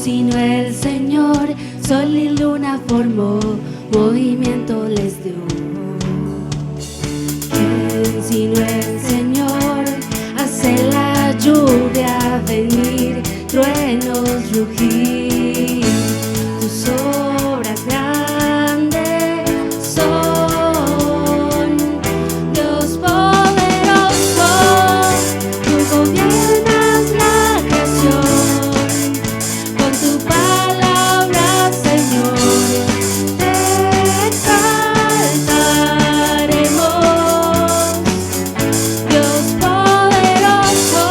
sino el Señor, sol y luna formó, movimiento les dio. ¿Quién sino el Señor hace la lluvia venir, truenos rugir? Tus obras grandes son, Dios poderoso, tú gobiernas la creación, con tu palabra, Señor, te exaltaremos. Dios poderoso,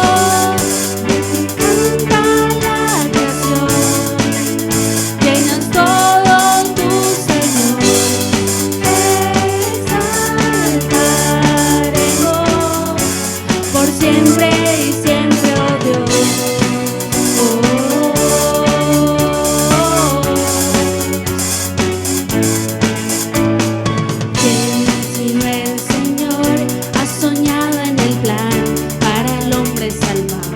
de ti canta la creación, llenas todo tu Señor, te exaltaremos por siempre y siempre, oh Dios. ¿Quién sino el Señor ha soñado en el plan para el hombre salvar?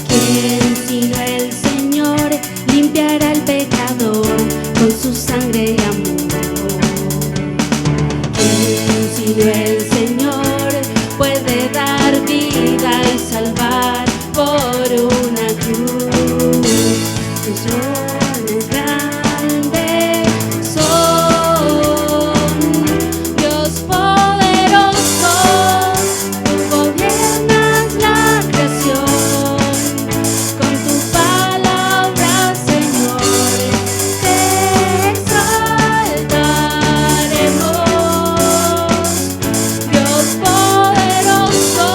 ¿Quién sino el Señor limpiará al pecador con su sangre y amor? ¿Quién sino el Señor puede dar vida y salvar por una cruz? Tus dones grandes son, Dios poderoso, tú gobiernas la creación, con tu palabra, Señor, te exaltaremos. Dios poderoso,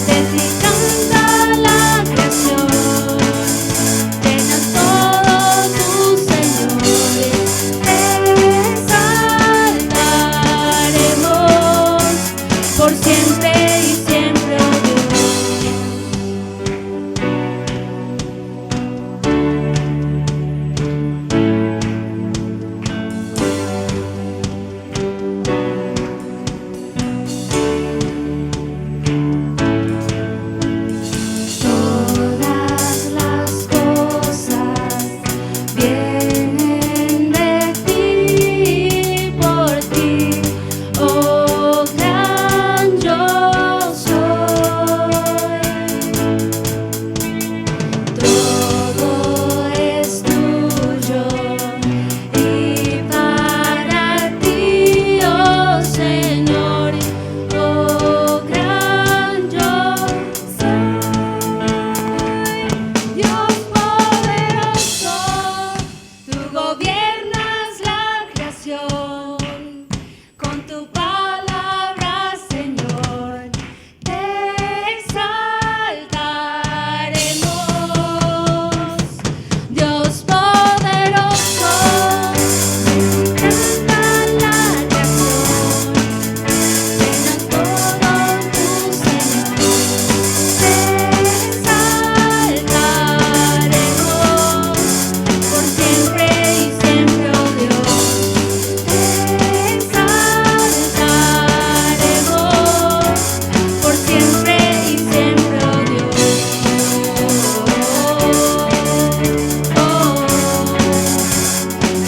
de ti canta la creación, llenas todo tu Señor, te exaltaremos por siempre y siempre, oh Todas las cosas vienen de ti, por ti, oh gran yo soy. Todo es tuyo y para ti, oh Señor, oh gran yo soy. Dios poderoso, tú gobiernas la creación, con tu palabra, Señor, te exaltaremos. Dios poderoso, canta la creación, llenas todo tu Señor, te exaltaremos por siempre y siempre, oh Dios, te exaltaremos por siempre y siempre, oh Dios.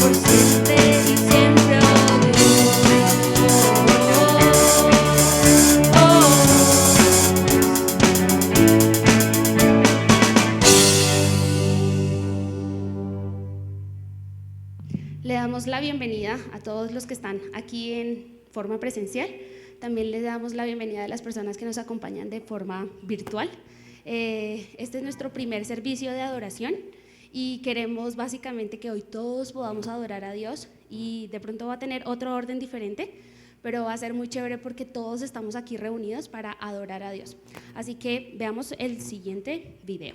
Por siempre y siempre, oh Le damos la bienvenida a todos los que están aquí en forma presencial. También les damos la bienvenida a las personas que nos acompañan de forma virtual. Este es nuestro primer servicio de adoración y queremos básicamente que hoy todos podamos adorar a Dios, y de pronto va a tener otro orden diferente, pero va a ser muy chévere porque todos estamos aquí reunidos para adorar a Dios. Así que veamos el siguiente video.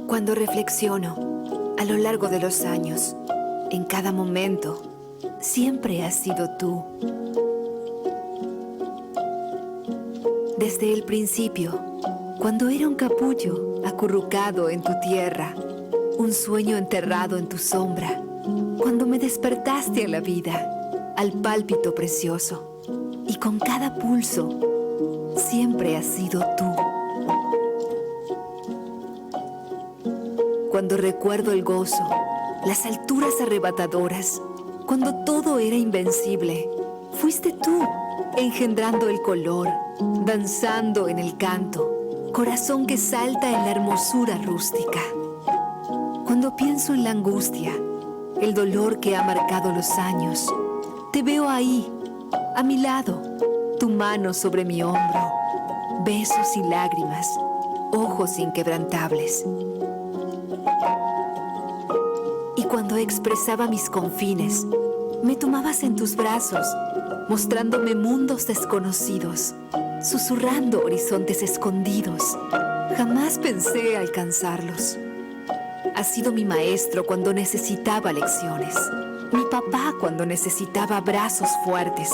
Cuando reflexiono a lo largo de los años en cada momento, siempre has sido tú. Desde el principio, cuando era un capullo acurrucado en tu tierra, un sueño enterrado en tu sombra, cuando me despertaste a la vida, al pálpito precioso, y con cada pulso, siempre has sido tú. Cuando recuerdo el gozo, las alturas arrebatadoras, cuando todo era invencible, fuiste tú, engendrando el color, danzando en el canto, corazón que salta en la hermosura rústica. Cuando pienso en la angustia, el dolor que ha marcado los años, te veo ahí, a mi lado, tu mano sobre mi hombro, besos y lágrimas, ojos inquebrantables. Y cuando expresaba mis confines, me tomabas en tus brazos, mostrándome mundos desconocidos, susurrando horizontes escondidos. Jamás pensé alcanzarlos. Has sido mi maestro cuando necesitaba lecciones, mi papá cuando necesitaba brazos fuertes,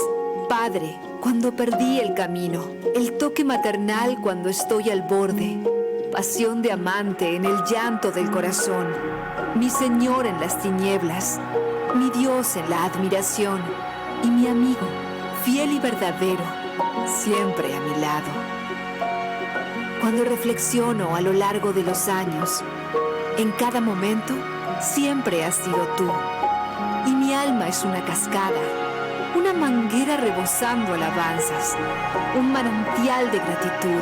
padre cuando perdí el camino, el toque maternal cuando estoy al borde, pasión de amante en el llanto del corazón, mi Señor en las tinieblas, mi Dios en la admiración y mi amigo, fiel y verdadero, siempre a mi lado. Cuando reflexiono a lo largo de los años, en cada momento siempre has sido tú, y mi alma es una cascada, una manguera rebosando alabanzas, un manantial de gratitud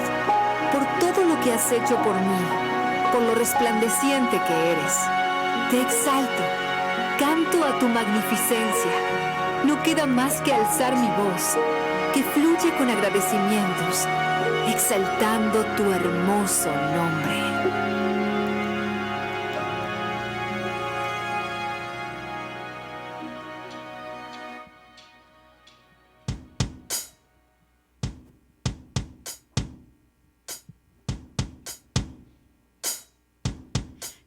por todo lo que has hecho por mí, por lo resplandeciente que eres. Te exalto, canto a tu magnificencia. No queda más que alzar mi voz, que fluye con agradecimientos, exaltando tu hermoso nombre.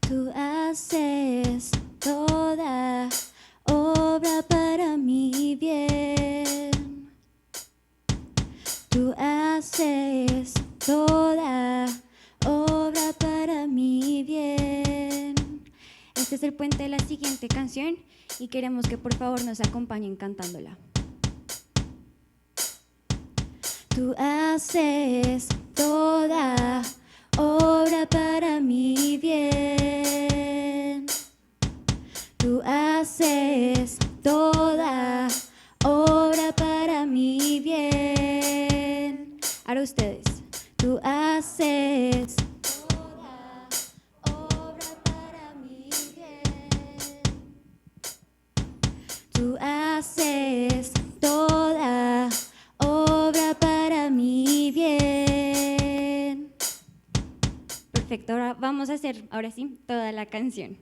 Tú haces toda obra para mi bien. Tú haces toda obra para mi bien. Este es el puente de la siguiente canción y queremos que por favor nos acompañen cantándola. Tú haces toda obra para mi bien. Tú haces toda obra para mi bien. Ahora ustedes. Tú haces toda obra para mi bien. Tú haces toda obra para mi bien. Perfecto, ahora vamos a hacer, ahora sí, toda la canción.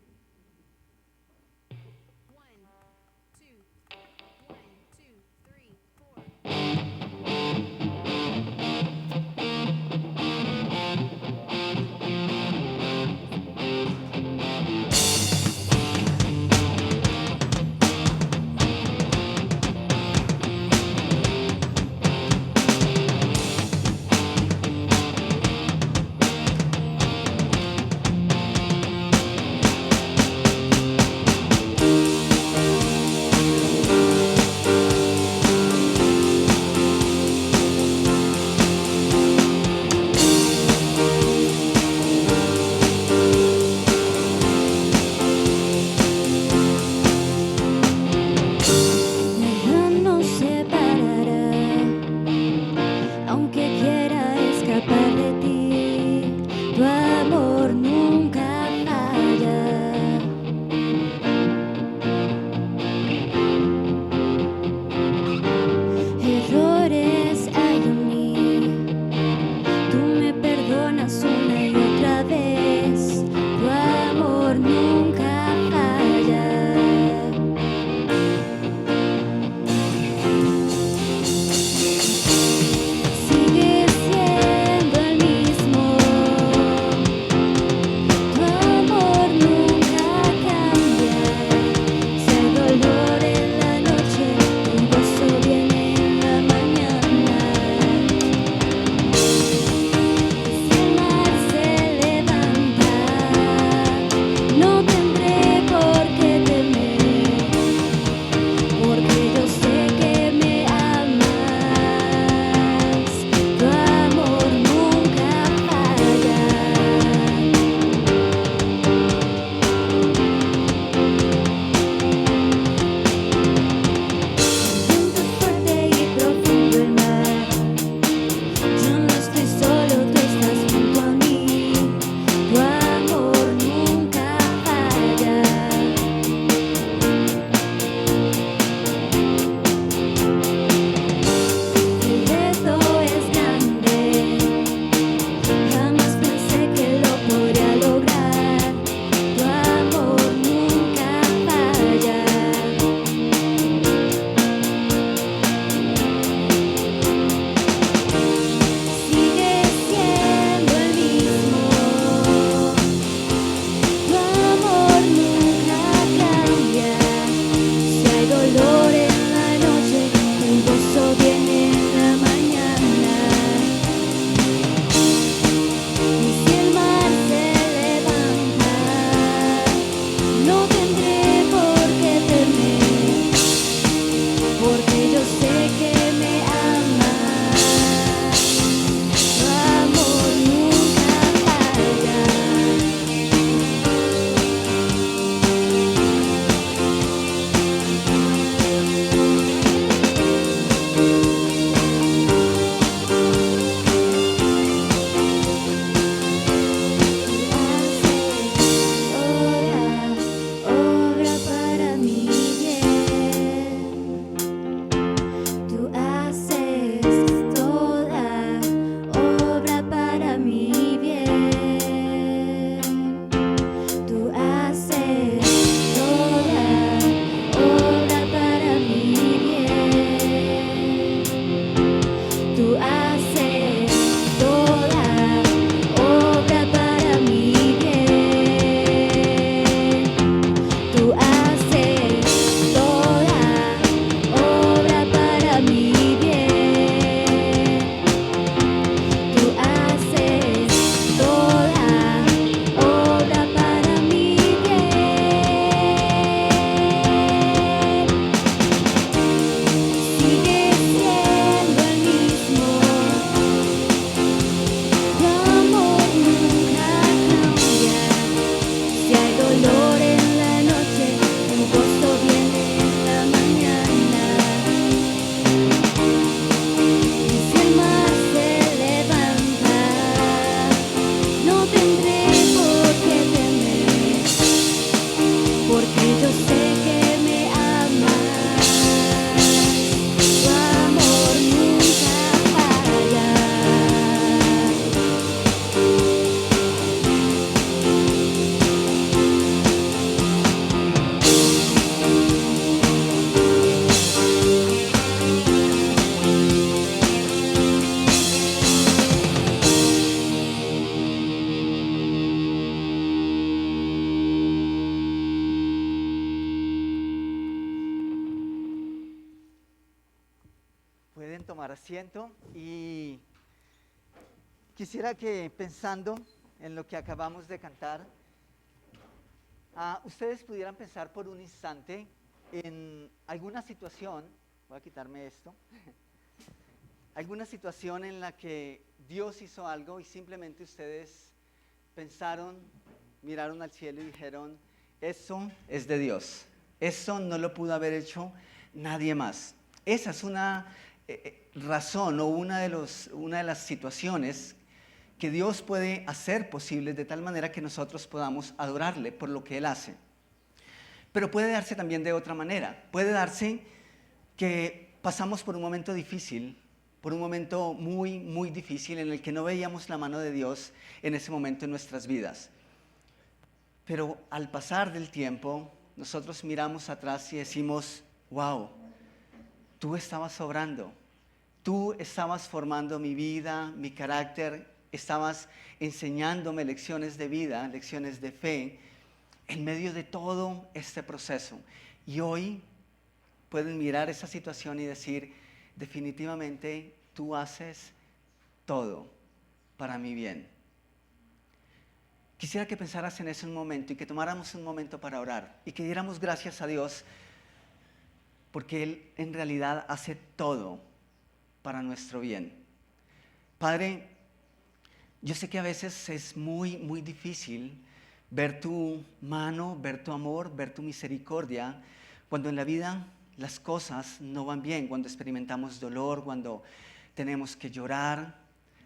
tomar asiento y quisiera que, pensando en lo que acabamos de cantar, ustedes pudieran pensar por un instante en alguna situación, voy a quitarme esto, alguna situación en la que Dios hizo algo y simplemente ustedes pensaron, miraron al cielo y dijeron, eso es de Dios, eso no lo pudo haber hecho nadie más. Esa es una razón o una de las situaciones que Dios puede hacer posibles de tal manera que nosotros podamos adorarle por lo que Él hace. Pero puede darse también de otra manera. Puede darse que pasamos por un momento difícil, por un momento muy, muy difícil en el que no veíamos la mano de Dios en ese momento en nuestras vidas. Pero al pasar del tiempo, nosotros miramos atrás y decimos, wow, tú estabas obrando, tú estabas formando mi vida, mi carácter, estabas enseñándome lecciones de vida, lecciones de fe, en medio de todo este proceso. Y hoy pueden mirar esa situación y decir, definitivamente tú haces todo para mi bien. Quisiera que pensaras en eso un momento y que tomáramos un momento para orar y que diéramos gracias a Dios porque Él en realidad hace todo para nuestro bien. Padre, yo sé que a veces es muy, muy difícil ver tu mano, ver tu amor, ver tu misericordia, cuando en la vida las cosas no van bien, cuando experimentamos dolor, cuando tenemos que llorar,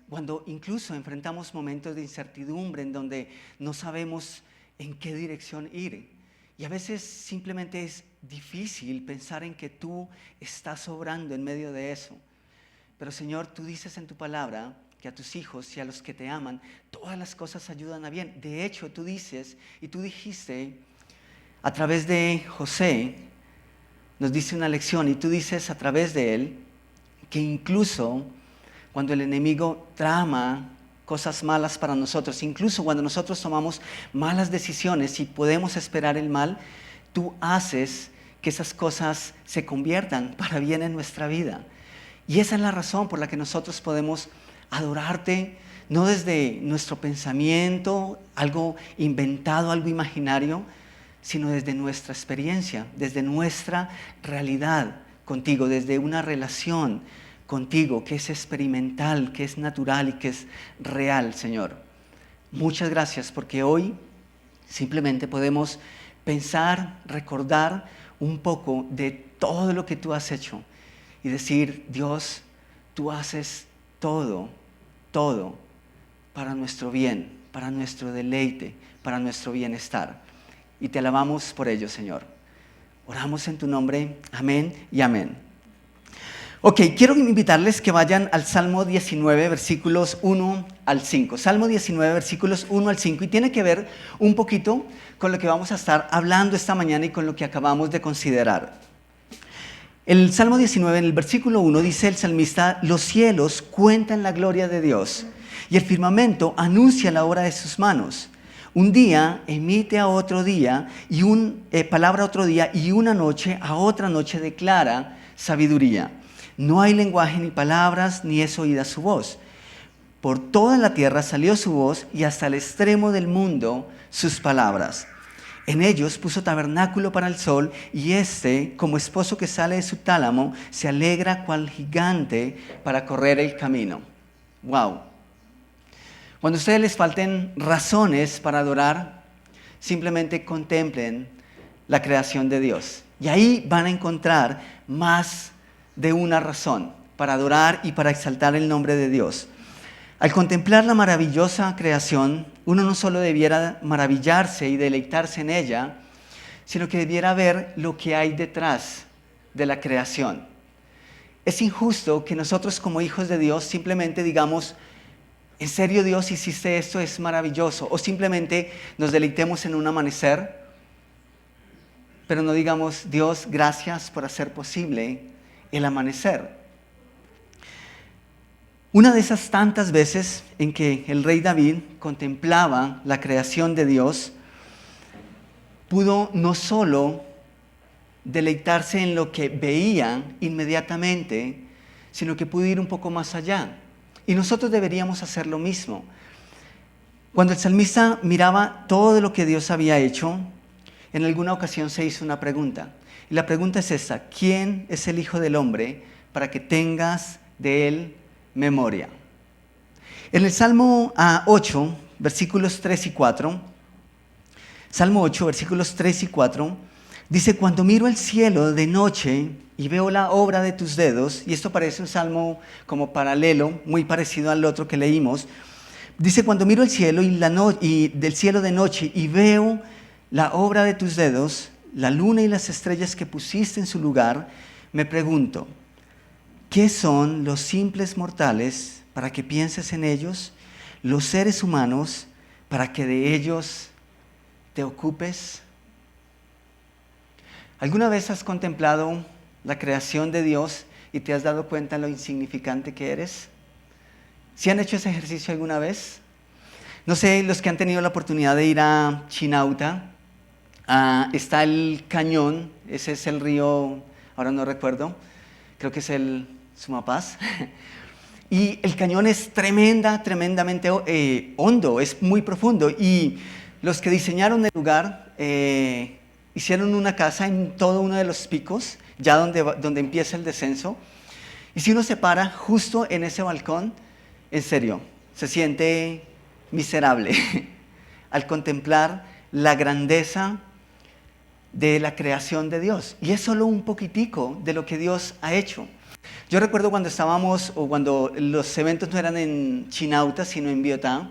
cuando incluso enfrentamos momentos de incertidumbre en donde no sabemos en qué dirección ir. Y a veces simplemente es difícil pensar en que tú estás obrando en medio de eso. Pero Señor, tú dices en tu palabra que a tus hijos y a los que te aman, todas las cosas ayudan a bien. De hecho, tú dices, y tú dijiste a través de José, nos dice una lección, y tú dices a través de él, que incluso cuando el enemigo trama cosas malas para nosotros, incluso cuando nosotros tomamos malas decisiones y podemos esperar el mal, tú haces que esas cosas se conviertan para bien en nuestra vida. Y esa es la razón por la que nosotros podemos adorarte, no desde nuestro pensamiento, algo inventado, algo imaginario, sino desde nuestra experiencia, desde nuestra realidad contigo, desde una relación contigo que es experimental, que es natural y que es real, Señor. Muchas gracias porque hoy simplemente podemos pensar, recordar un poco de todo lo que tú has hecho y decir, Dios, tú haces todo para nuestro bien, para nuestro deleite, para nuestro bienestar. Y te alabamos por ello, Señor. Oramos en tu nombre. Amén y amén. Ok, quiero invitarles que vayan al Salmo 19, versículos 1 al 5. Salmo 19, versículos 1 al 5. Y tiene que ver un poquito con lo que vamos a estar hablando esta mañana y con lo que acabamos de considerar. El Salmo 19, en el versículo 1, dice el salmista, los cielos cuentan la gloria de Dios y el firmamento anuncia la obra de sus manos. Un día emite a otro día y palabra a otro día y una noche a otra noche declara sabiduría. No hay lenguaje ni palabras, ni es oída su voz. Por toda la tierra salió su voz y hasta el extremo del mundo sus palabras. En ellos puso tabernáculo para el sol y como esposo que sale de su tálamo, se alegra cual gigante para correr el camino. Wow. Cuando a ustedes les falten razones para adorar, simplemente contemplen la creación de Dios. Y ahí van a encontrar más de una razón para adorar y para exaltar el nombre de Dios. Al contemplar la maravillosa creación, uno no solo debiera maravillarse y deleitarse en ella, sino que debiera ver lo que hay detrás de la creación. Es injusto que nosotros como hijos de Dios simplemente digamos, ¿en serio Dios hiciste esto? Es maravilloso. O simplemente nos deleitemos en un amanecer, pero no digamos, Dios, gracias por hacer posible el amanecer. Una de esas tantas veces en que el rey David contemplaba la creación de Dios, pudo no solo deleitarse en lo que veía inmediatamente, sino que pudo ir un poco más allá. Y nosotros deberíamos hacer lo mismo. Cuando el salmista miraba todo lo que Dios había hecho, en alguna ocasión se hizo una pregunta. Y la pregunta es esta: ¿quién es el Hijo del Hombre para que tengas de él memoria? En el Salmo 8, versículos 3 y 4, Salmo 8, versículos 3 y 4, dice: cuando miro el cielo de noche y veo la obra de tus dedos, y esto parece un salmo como paralelo, muy parecido al otro que leímos. Dice: cuando miro el cielo y del cielo de noche y veo la obra de tus dedos, la luna y las estrellas que pusiste en su lugar, me pregunto, ¿qué son los simples mortales para que pienses en ellos? Los seres humanos para que de ellos te ocupes. ¿Alguna vez has contemplado la creación de Dios y te has dado cuenta de lo insignificante que eres? ¿Sí han hecho ese ejercicio alguna vez? No sé, los que han tenido la oportunidad de ir a Chinauta, está el cañón, ese es el río, ahora no recuerdo, creo que es el Sumapaz. Y el cañón es tremendamente hondo, es muy profundo. Y los que diseñaron el lugar hicieron una casa en todo uno de los picos, ya donde empieza el descenso. Y si uno se para justo en ese balcón, en serio, se siente miserable al contemplar la grandeza de la creación de Dios. Y es solo un poquitico de lo que Dios ha hecho. Yo recuerdo cuando los eventos no eran en Chinauta, sino en Biotá,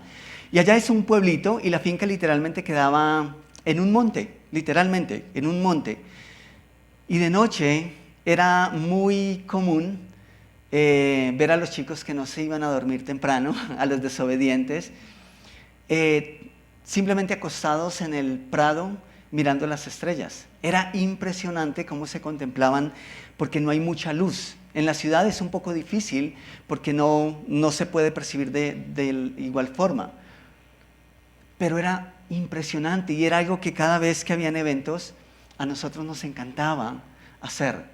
y allá es un pueblito y la finca literalmente quedaba en un monte, literalmente en un monte. Y de noche era muy común ver a los chicos que no se iban a dormir temprano, a los desobedientes, simplemente acostados en el prado mirando las estrellas. Era impresionante cómo se contemplaban porque no hay mucha luz. En la ciudad es un poco difícil porque no se puede percibir de igual forma. Pero era impresionante y era algo que cada vez que habían eventos a nosotros nos encantaba hacer.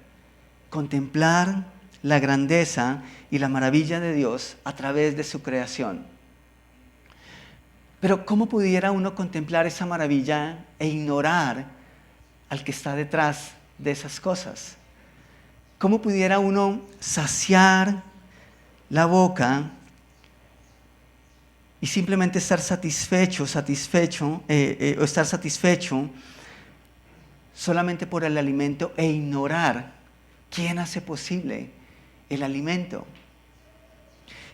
Contemplar la grandeza y la maravilla de Dios a través de su creación. Pero ¿cómo pudiera uno contemplar esa maravilla e ignorar al que está detrás de esas cosas? ¿Cómo pudiera uno saciar la boca y simplemente estar satisfecho o estar satisfecho solamente por el alimento e ignorar quién hace posible el alimento?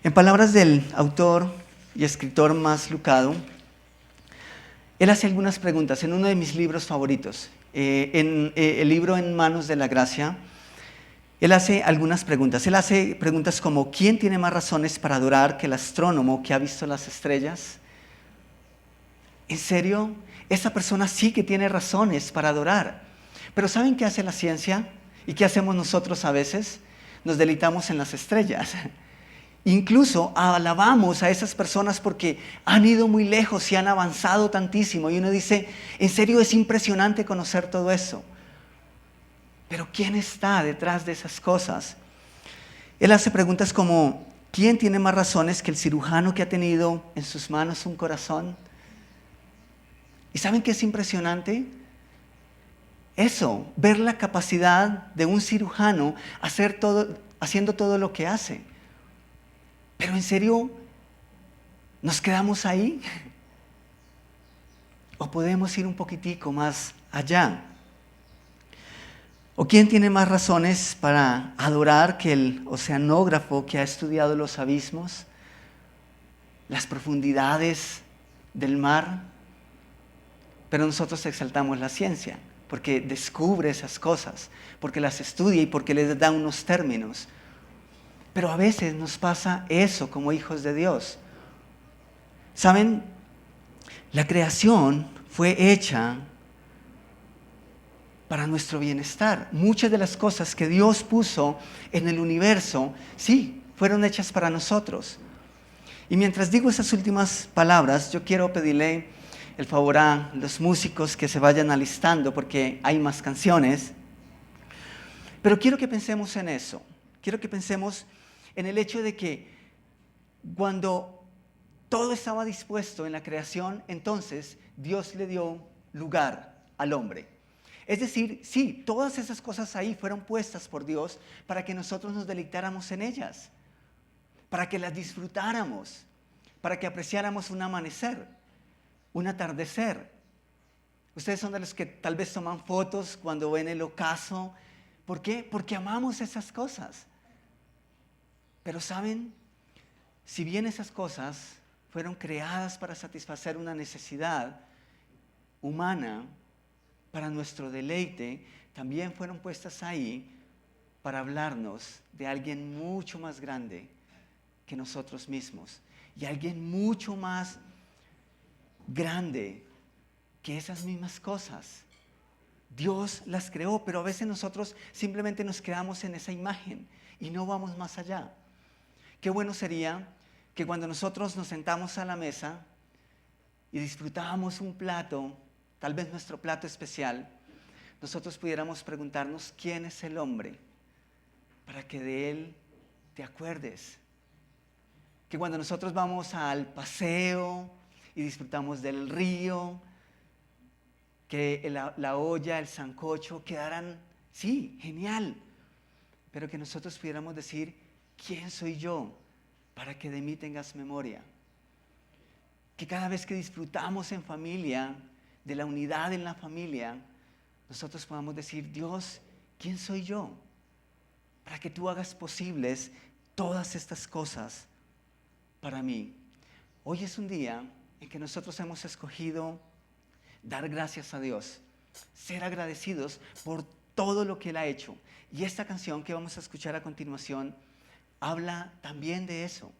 En palabras del autor y escritor Mas Lucado, él hace algunas preguntas en uno de mis libros favoritos, en el libro En manos de la gracia. Él hace algunas preguntas. Él hace preguntas como: ¿quién tiene más razones para adorar que el astrónomo que ha visto las estrellas? ¿En serio? Esa persona sí que tiene razones para adorar. Pero ¿saben qué hace la ciencia? ¿Y qué hacemos nosotros a veces? Nos deleitamos en las estrellas. Incluso alabamos a esas personas porque han ido muy lejos y han avanzado tantísimo. Y uno dice, en serio, es impresionante conocer todo eso. Pero ¿quién está detrás de esas cosas? Él hace preguntas como: ¿quién tiene más razones que el cirujano que ha tenido en sus manos un corazón? ¿Y saben qué es impresionante? Eso, ver la capacidad de un cirujano haciendo todo lo que hace. Pero ¿en serio nos quedamos ahí? ¿O podemos ir un poquitico más allá? ¿O quién tiene más razones para adorar que el oceanógrafo que ha estudiado los abismos, las profundidades del mar? Pero nosotros exaltamos la ciencia porque descubre esas cosas, porque las estudia y porque les da unos términos. Pero a veces nos pasa eso como hijos de Dios. ¿Saben? La creación fue hecha para nuestro bienestar. Muchas de las cosas que Dios puso en el universo, sí, fueron hechas para nosotros. Y mientras digo esas últimas palabras, yo quiero pedirle el favor a los músicos que se vayan alistando porque hay más canciones. Pero quiero que pensemos en eso. Quiero que pensemos en el hecho de que cuando todo estaba dispuesto en la creación, entonces Dios le dio lugar al hombre. Es decir, sí, todas esas cosas ahí fueron puestas por Dios para que nosotros nos deleitáramos en ellas, para que las disfrutáramos, para que apreciáramos un amanecer, un atardecer. Ustedes son de los que tal vez toman fotos cuando ven el ocaso. ¿Por qué? Porque amamos esas cosas. Pero ¿saben? Si bien esas cosas fueron creadas para satisfacer una necesidad humana, para nuestro deleite, también fueron puestas ahí para hablarnos de alguien mucho más grande que nosotros mismos y alguien mucho más grande que esas mismas cosas. Dios las creó, pero a veces nosotros simplemente nos quedamos en esa imagen y no vamos más allá. Qué bueno sería que cuando nosotros nos sentamos a la mesa y disfrutábamos un plato, tal vez nuestro plato especial, nosotros pudiéramos preguntarnos quién es el hombre para que de él te acuerdes. Que cuando nosotros vamos al paseo y disfrutamos del río, que la olla, el sancocho quedaran, sí, genial, pero que nosotros pudiéramos decir, ¿quién soy yo para que de mí tengas memoria? Que cada vez que disfrutamos en familia, de la unidad en la familia, nosotros podamos decir, Dios, ¿quién soy yo? Para que tú hagas posibles todas estas cosas para mí. Hoy es un día en que nosotros hemos escogido dar gracias a Dios, ser agradecidos por todo lo que Él ha hecho. Y esta canción que vamos a escuchar a continuación habla también de eso,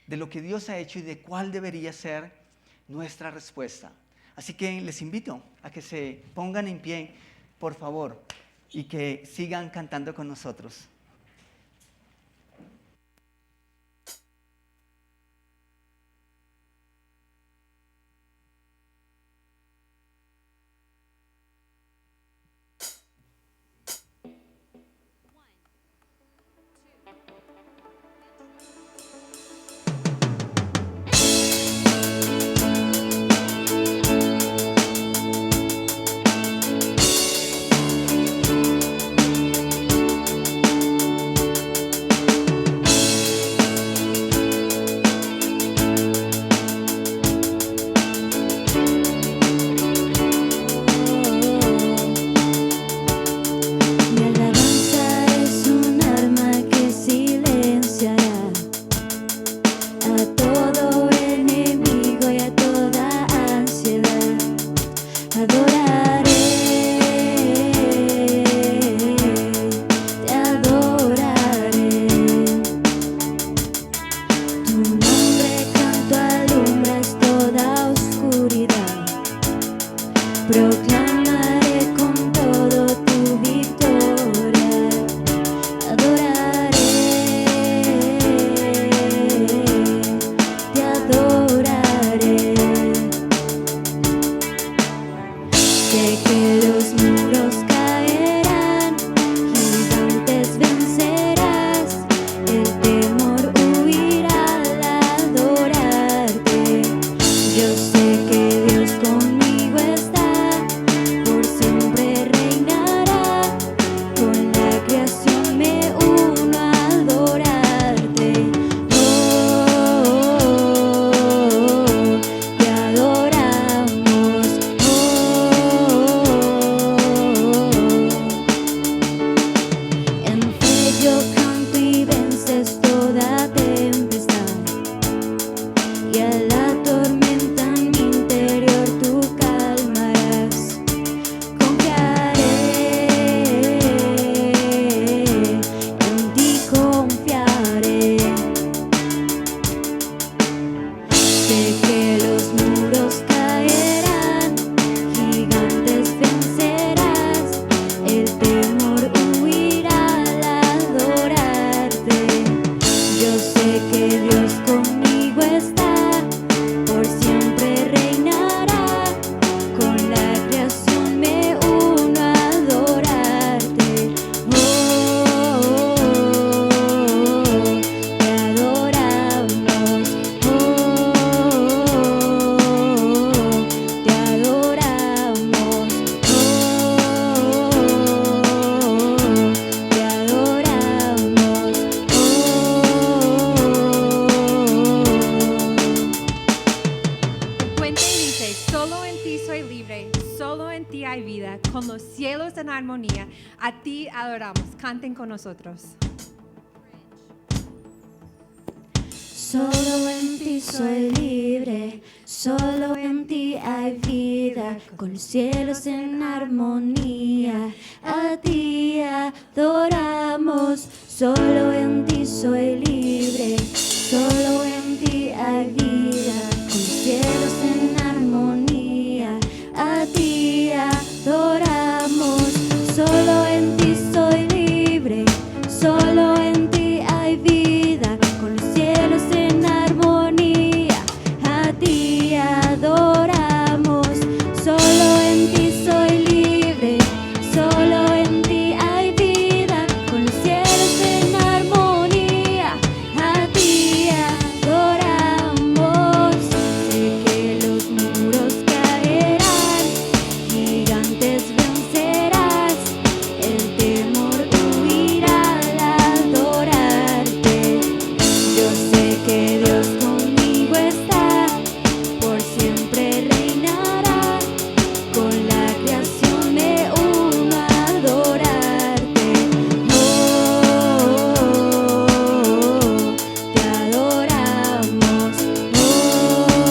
de lo que Dios ha hecho y de cuál debería ser nuestra respuesta. Así que les invito a que se pongan en pie, por favor, y que sigan cantando con nosotros. soy libre, solo en ti hay vida, con los cielos en armonía, a ti adoramos. Canten con nosotros. Solo en ti soy libre, solo en ti hay vida, con los cielos en armonía, a ti adoramos. Solo en ti soy libre, solo en ti hay vida, con los cielos en armonía, a ti adoramos. Solo en ti soy libre, solo en ti hay vida, con los cielos en armonía, a ti adoramos. Solo en ti soy libre, solo en ti hay vida, con los cielos en armonía, a ti adoramos. Sé que los muros caerán, gigantes vencerás, el temor huirá al adorarte. Yo sé que Dios conmigo está, por siempre reinará, con la creación me uno a adorarte. Te adoramos, te adoramos,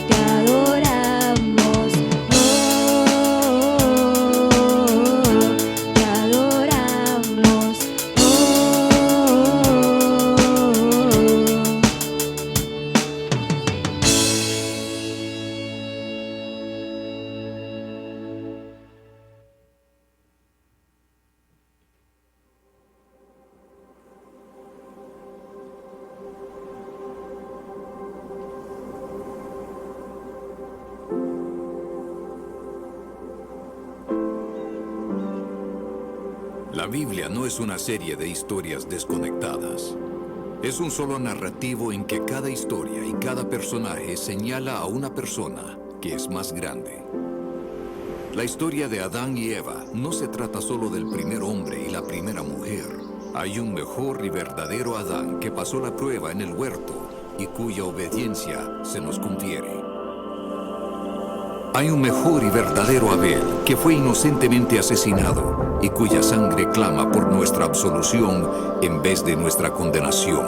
te adoramos. La Biblia no es una serie de historias desconectadas. Es un solo narrativo en que cada historia y cada personaje señala a una persona que es más grande. La historia de Adán y Eva no se trata solo del primer hombre y la primera mujer. Hay un mejor y verdadero Adán que pasó la prueba en el huerto y cuya obediencia se nos confiere. Hay un mejor y verdadero Abel que fue inocentemente asesinado y cuya sangre clama por nuestra absolución en vez de nuestra condenación.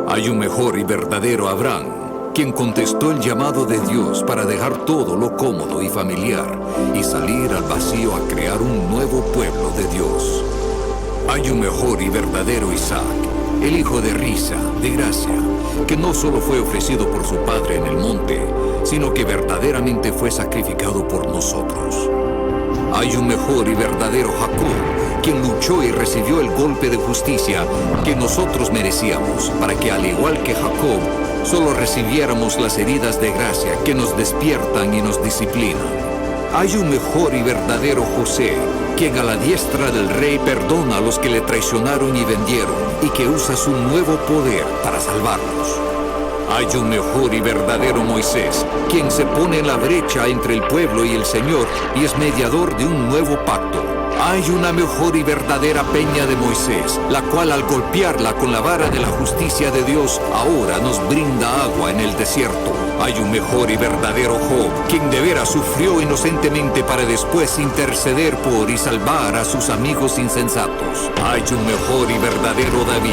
Hay un mejor y verdadero Abraham, quien contestó el llamado de Dios para dejar todo lo cómodo y familiar y salir al vacío a crear un nuevo pueblo de Dios. Hay un mejor y verdadero Isaac, el hijo de risa, de gracia, que no solo fue ofrecido por su padre en el monte, sino que verdaderamente fue sacrificado por nosotros. Hay un mejor y verdadero Jacob, quien luchó y recibió el golpe de justicia que nosotros merecíamos, para que al igual que Jacob, solo recibiéramos las heridas de gracia que nos despiertan y nos disciplinan. Hay un mejor y verdadero José, quien a la diestra del rey perdona a los que le traicionaron y vendieron, y que usa su nuevo poder para salvarnos. Hay un mejor y verdadero Moisés, quien se pone en la brecha entre el pueblo y el Señor y es mediador de un nuevo pacto. Hay una mejor y verdadera peña de Moisés, la cual al golpearla con la vara de la justicia de Dios, ahora nos brinda agua en el desierto. Hay un mejor y verdadero Job, quien de veras sufrió inocentemente para después interceder por y salvar a sus amigos insensatos. Hay un mejor y verdadero David,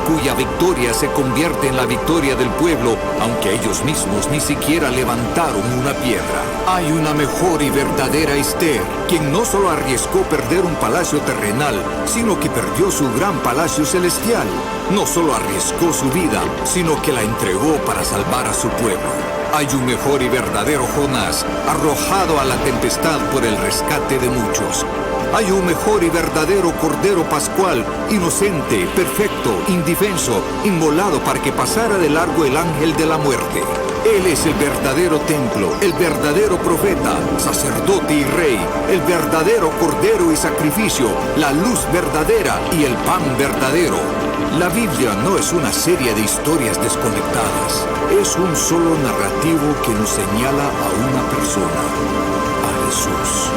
cuya victoria se convierte en la victoria del pueblo, aunque ellos mismos ni siquiera levantaron una piedra. Hay una mejor y verdadera Esther, quien no solo arriesgó perder un palacio terrenal, sino que perdió su gran palacio celestial. No solo arriesgó su vida, sino que la entregó para salvar a su pueblo. Hay un mejor y verdadero Jonás, arrojado a la tempestad por el rescate de muchos. Hay un mejor y verdadero Cordero Pascual, inocente, perfecto, indefenso, inmolado para que pasara de largo el ángel de la muerte. Él es el verdadero templo, el verdadero profeta, sacerdote y rey, el verdadero cordero y sacrificio, la luz verdadera y el pan verdadero. La Biblia no es una serie de historias desconectadas, es un solo narrativo que nos señala a una persona, a Jesús.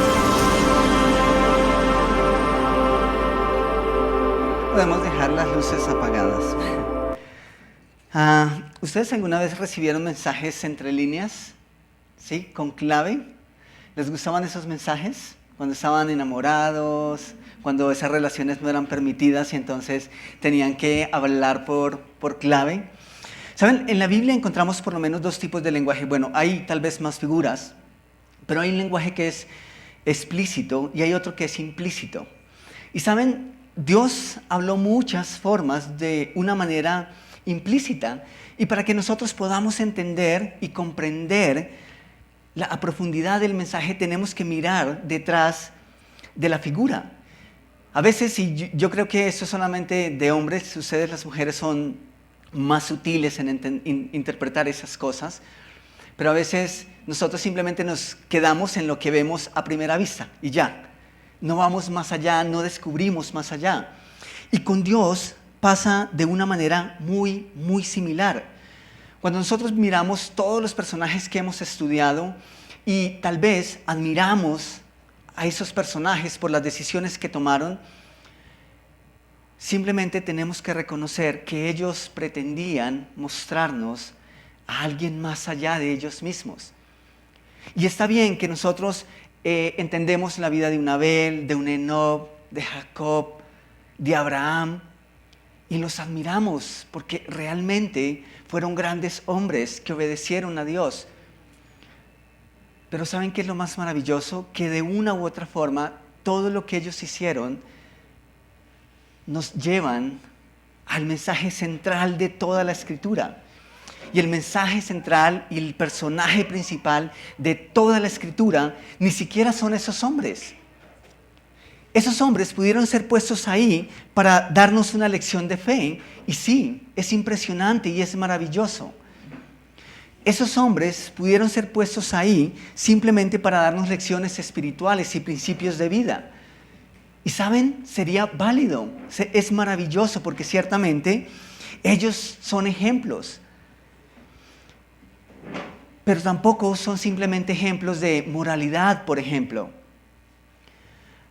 Podemos dejar las luces apagadas. ¿Ustedes alguna vez recibieron mensajes entre líneas ¿sí? Con clave. ¿Les gustaban esos mensajes? Cuando estaban enamorados, cuando esas relaciones no eran permitidas y entonces tenían que hablar por clave. ¿Saben? En la Biblia encontramos por lo menos dos tipos de lenguaje. Bueno, hay tal vez más figuras, pero hay un lenguaje que es explícito y hay otro que es implícito. Y ¿saben? Dios habló muchas formas de una manera implícita, y para que nosotros podamos entender y comprender a profundidad del mensaje tenemos que mirar detrás de la figura. A veces, y yo creo que eso es solamente de hombres, ustedes las mujeres son más sutiles en interpretar esas cosas, pero a veces nosotros simplemente nos quedamos en lo que vemos a primera vista y ya. No vamos más allá, no descubrimos más allá. Y con Dios pasa de una manera muy, muy similar. Cuando nosotros miramos todos los personajes que hemos estudiado y tal vez admiramos a esos personajes por las decisiones que tomaron, simplemente tenemos que reconocer que ellos pretendían mostrarnos a alguien más allá de ellos mismos. Y está bien que nosotros entendemos la vida de un Abel, de un Enoc, de Jacob, de Abraham, y los admiramos porque realmente fueron grandes hombres que obedecieron a Dios. Pero ¿saben qué es lo más maravilloso? Que de una u otra forma, todo lo que ellos hicieron nos llevan al mensaje central de toda la Escritura. Y el mensaje central y el personaje principal de toda la Escritura ni siquiera son esos hombres. Esos hombres pudieron ser puestos ahí para darnos una lección de fe. Y sí, es impresionante y es maravilloso. Esos hombres pudieron ser puestos ahí simplemente para darnos lecciones espirituales y principios de vida. Y ¿saben? Sería válido, es maravilloso porque ciertamente ellos son ejemplos. Pero tampoco son simplemente ejemplos de moralidad, por ejemplo.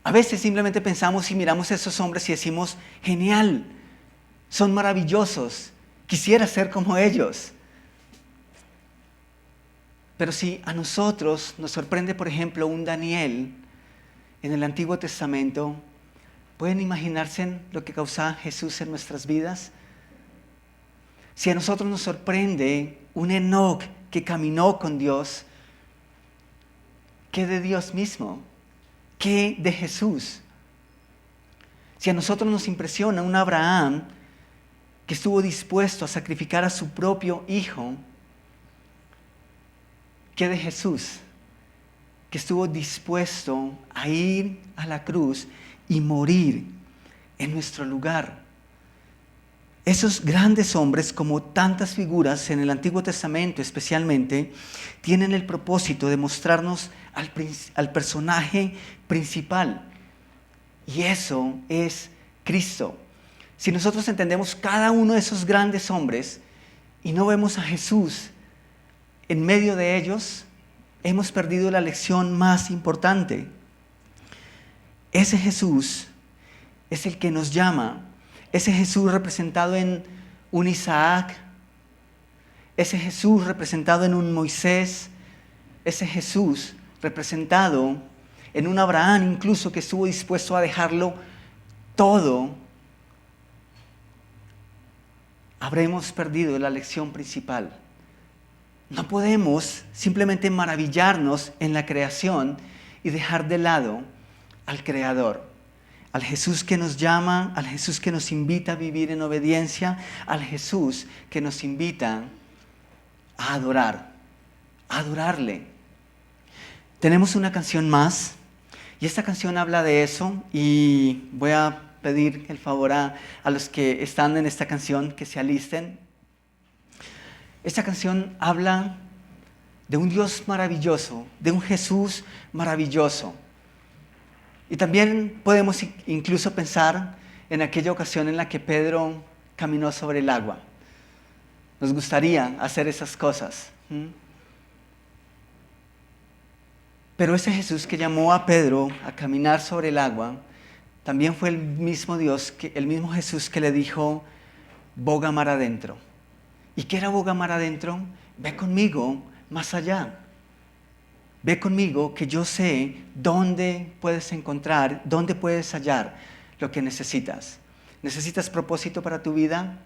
A veces simplemente pensamos y miramos a esos hombres y decimos, genial, son maravillosos, quisiera ser como ellos. Pero si a nosotros nos sorprende, por ejemplo, un Daniel en el Antiguo Testamento, ¿pueden imaginarse lo que causaba Jesús en nuestras vidas? Si a nosotros nos sorprende un Enoc que caminó con Dios, ¿qué de Dios mismo? ¿Qué de Jesús? Si a nosotros nos impresiona un Abraham que estuvo dispuesto a sacrificar a su propio hijo, ¿qué de Jesús? Que estuvo dispuesto a ir a la cruz y morir en nuestro lugar. Esos grandes hombres, como tantas figuras en el Antiguo Testamento especialmente, tienen el propósito de mostrarnos al personaje principal. Y eso es Cristo. Si nosotros entendemos cada uno de esos grandes hombres y no vemos a Jesús en medio de ellos, hemos perdido la lección más importante. Ese Jesús es el que nos llama. Ese Jesús representado en un Isaac, ese Jesús representado en un Moisés, ese Jesús representado en un Abraham incluso que estuvo dispuesto a dejarlo todo, habremos perdido la lección principal. No podemos simplemente maravillarnos en la creación y dejar de lado al Creador. Al Jesús que nos llama, al Jesús que nos invita a vivir en obediencia, al Jesús que nos invita a adorar, a adorarle. Tenemos una canción más y esta canción habla de eso y voy a pedir el favor a los que están en esta canción que se alisten. Esta canción habla de un Dios maravilloso, de un Jesús maravilloso. Y también podemos incluso pensar en aquella ocasión en la que Pedro caminó sobre el agua. Nos gustaría hacer esas cosas. Pero ese Jesús que llamó a Pedro a caminar sobre el agua, también fue el mismo Dios, el mismo Jesús que le dijo, boga mar adentro. ¿Y qué era boga mar adentro? Ve conmigo más allá. Ve conmigo que yo sé dónde puedes encontrar, dónde puedes hallar lo que necesitas. ¿Necesitas propósito para tu vida?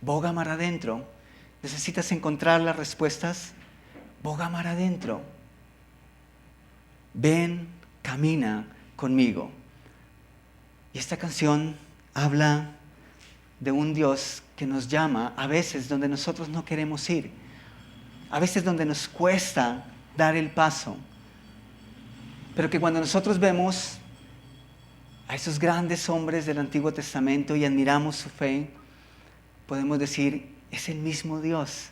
Boga mar adentro. ¿Necesitas encontrar las respuestas? Boga mar adentro. Ven, camina conmigo. Y esta canción habla de un Dios que nos llama a veces donde nosotros no queremos ir, a veces donde nos cuesta dar el paso, pero que cuando nosotros vemos a esos grandes hombres del Antiguo Testamento y admiramos su fe, podemos decir, es el mismo Dios,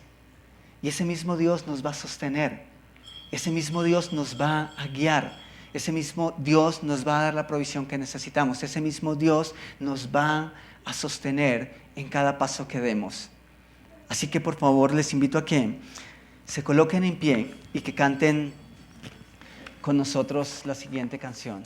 y ese mismo Dios nos va a sostener, ese mismo Dios nos va a guiar, ese mismo Dios nos va a dar la provisión que necesitamos, ese mismo Dios nos va a sostener en cada paso que demos. Así que por favor les invito a que se coloquen en pie y que canten con nosotros la siguiente canción.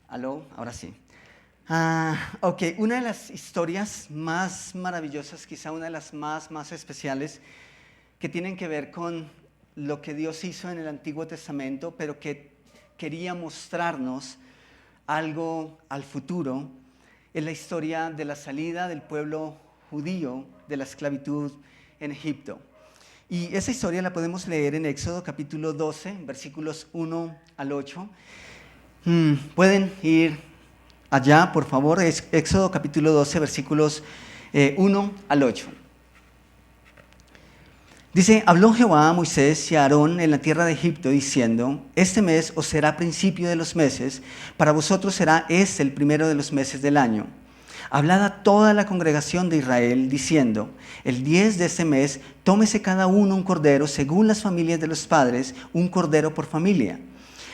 ¿Aló? Ahora sí. Ok, una de las historias más maravillosas, quizá una de las más especiales, que tienen que ver con lo que Dios hizo en el Antiguo Testamento, pero que quería mostrarnos algo al futuro, es la historia de la salida del pueblo judío de la esclavitud en Egipto. Y esa historia la podemos leer en Éxodo capítulo 12, versículos 1 al 8. Pueden ir allá, por favor, es Éxodo capítulo 12, versículos 1 al 8. Dice, habló Jehová a Moisés y a Aarón en la tierra de Egipto, diciendo, este mes os será principio de los meses, para vosotros será el primero de los meses del año. Hablad a toda la congregación de Israel, diciendo, el 10 de este mes, tómese cada uno un cordero, según las familias de los padres, un cordero por familia.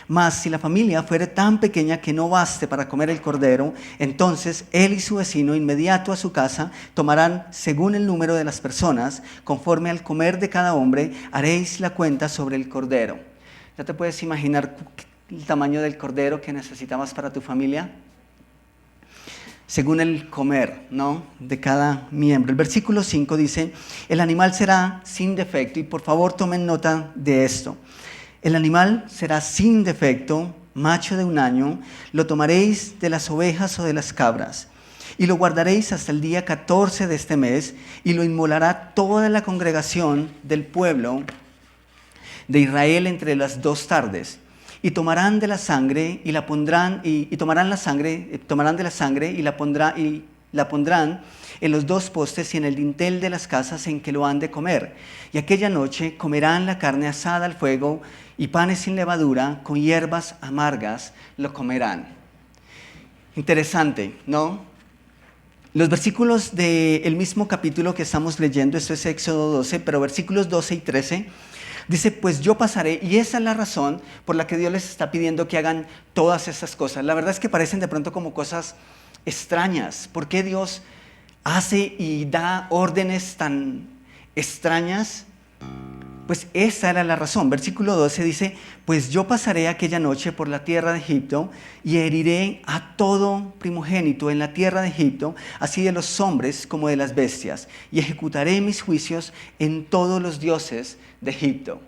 Mas si la familia fuere tan pequeña que no baste para comer el cordero, entonces él y su vecino inmediato a su casa tomarán según el número de las personas, conforme al comer de cada hombre, haréis la cuenta sobre el cordero. ¿Ya te puedes imaginar el tamaño del cordero que necesitabas para tu familia? Según el comer, ¿no?, de cada miembro. El versículo 5 dice, el animal será sin defecto, y por favor tomen nota de esto. El animal será sin defecto, macho de 1 año, lo tomaréis de las ovejas o de las cabras, y lo guardaréis hasta el día 14 de este mes, y lo inmolará toda la congregación del pueblo de Israel entre las 2 tardes. Y tomarán de la sangre y la pondrán tomarán de la sangre y la pondrán en los 2 postes y en el dintel de las casas en que lo han de comer. Y aquella noche comerán la carne asada al fuego y panes sin levadura, con hierbas amargas lo comerán. Interesante, ¿no? Los versículos del mismo capítulo que estamos leyendo, esto es Éxodo 12, pero versículos 12 y 13, dice, pues yo pasaré, y esa es la razón por la que Dios les está pidiendo que hagan todas esas cosas. La verdad es que parecen de pronto como cosas extrañas. ¿Por qué Dios hace y da órdenes tan extrañas? Pues esa era la razón. Versículo 12 dice, pues yo pasaré aquella noche por la tierra de Egipto y heriré a todo primogénito en la tierra de Egipto, así de los hombres como de las bestias, y ejecutaré mis juicios en todos los dioses de Egipto.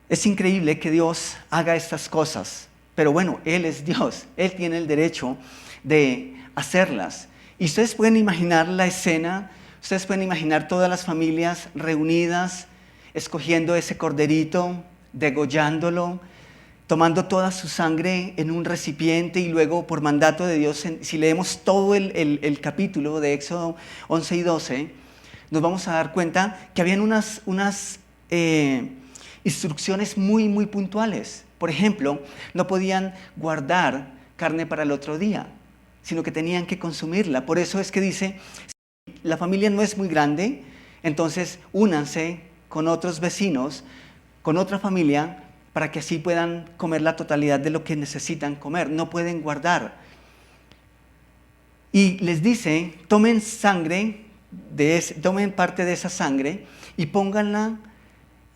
Es increíble que Dios haga estas cosas, pero bueno, Él es Dios, Él tiene el derecho de hacerlas. Y ustedes pueden imaginar la escena. Ustedes pueden imaginar todas las familias reunidas, escogiendo ese corderito, degollándolo, tomando toda su sangre en un recipiente y luego por mandato de Dios, si leemos todo el capítulo de Éxodo 11 y 12, nos vamos a dar cuenta que habían unas instrucciones muy puntuales. Por ejemplo, no podían guardar carne para el otro día, sino que tenían que consumirla. Por eso es que dice, la familia no es muy grande, entonces únanse con otros vecinos, con otra familia, para que así puedan comer la totalidad de lo que necesitan comer. No pueden guardar. Y les dice, tomen parte de esa sangre y pónganla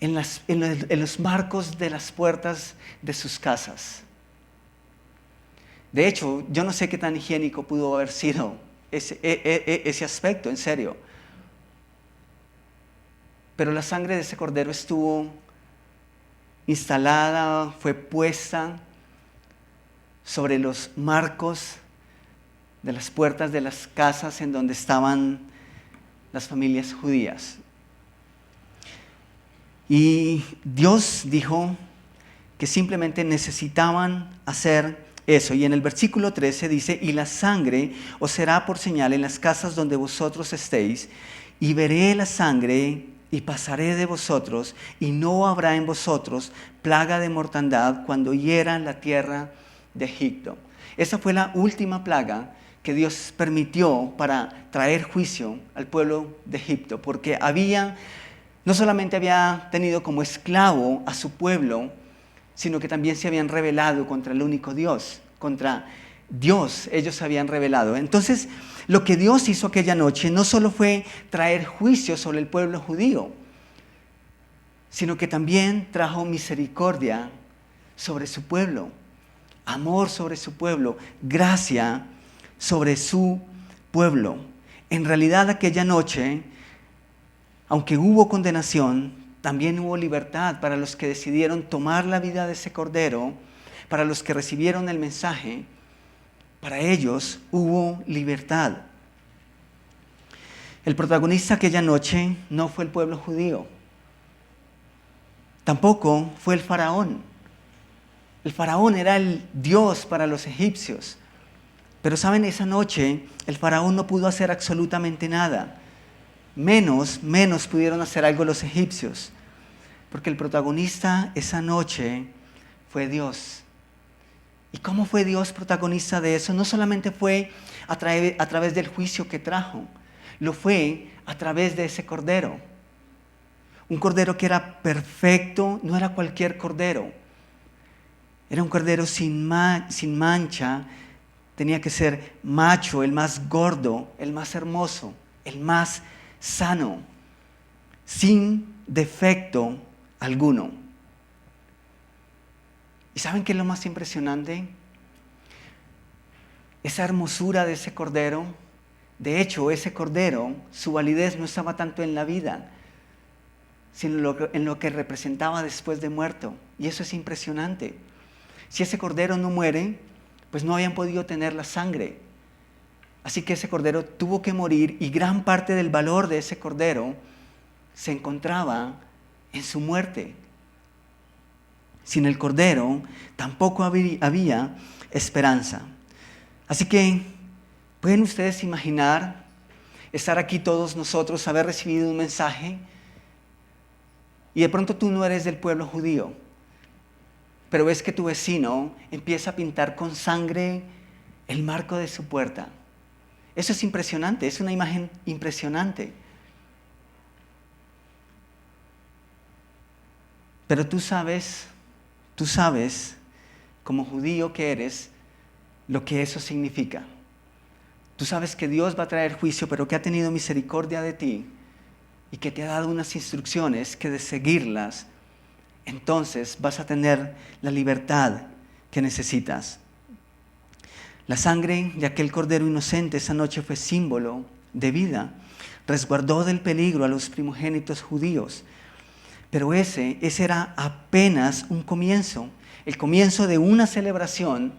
en los marcos de las puertas de sus casas. De hecho, yo no sé qué tan higiénico pudo haber sido ese aspecto, en serio. Pero la sangre de ese cordero estuvo instalada, fue puesta sobre los marcos de las puertas de las casas en donde estaban las familias judías. Y Dios dijo que simplemente necesitaban hacer eso. Y en el versículo 13 dice, y la sangre os será por señal en las casas donde vosotros estéis, y veré la sangre y pasaré de vosotros, y no habrá en vosotros plaga de mortandad cuando hiera la tierra de Egipto. Esa fue la última plaga que Dios permitió para traer juicio al pueblo de Egipto, porque no solamente había tenido como esclavo a su pueblo, sino que también se habían rebelado contra el único Dios, contra Dios ellos se habían rebelado. Entonces, lo que Dios hizo aquella noche no solo fue traer juicio sobre el pueblo judío, sino que también trajo misericordia sobre su pueblo. amor sobre su pueblo, gracia sobre su pueblo. En realidad aquella noche, aunque hubo condenación, también hubo libertad para los que decidieron tomar la vida de ese cordero, para los que recibieron el mensaje. Para ellos hubo libertad. El protagonista aquella noche no fue el pueblo judío. Tampoco fue el faraón. El faraón era el dios para los egipcios. Pero saben, esa noche el faraón no pudo hacer absolutamente nada. Menos pudieron hacer algo los egipcios. Porque el protagonista esa noche fue Dios. ¿Y cómo fue Dios protagonista de eso? No solamente fue a través del juicio que trajo, lo fue a través de ese cordero. Un cordero que era perfecto, no era cualquier cordero. Era un cordero sin mancha, tenía que ser macho, el más gordo, el más hermoso, el más sano, sin defecto alguno. ¿Y saben qué es lo más impresionante? Esa hermosura de ese cordero. De hecho, ese cordero, su validez no estaba tanto en la vida, sino en lo que representaba después de muerto. Y eso es impresionante. Si ese cordero no muere, pues no habían podido tener la sangre. Así que ese cordero tuvo que morir y gran parte del valor de ese cordero se encontraba en su muerte. Sin el cordero tampoco había esperanza. Así que, ¿pueden ustedes imaginar estar aquí todos nosotros, haber recibido un mensaje y de pronto tú no eres del pueblo judío, pero ves que tu vecino empieza a pintar con sangre el marco de su puerta? Eso es impresionante, es una imagen impresionante. Pero tú sabes, como judío que eres, lo que eso significa. Tú sabes que Dios va a traer juicio, pero que ha tenido misericordia de ti y que te ha dado unas instrucciones que de seguirlas, entonces vas a tener la libertad que necesitas. La sangre de aquel cordero inocente esa noche fue símbolo de vida. Resguardó del peligro a los primogénitos judíos. Pero ese era apenas un comienzo, el comienzo de una celebración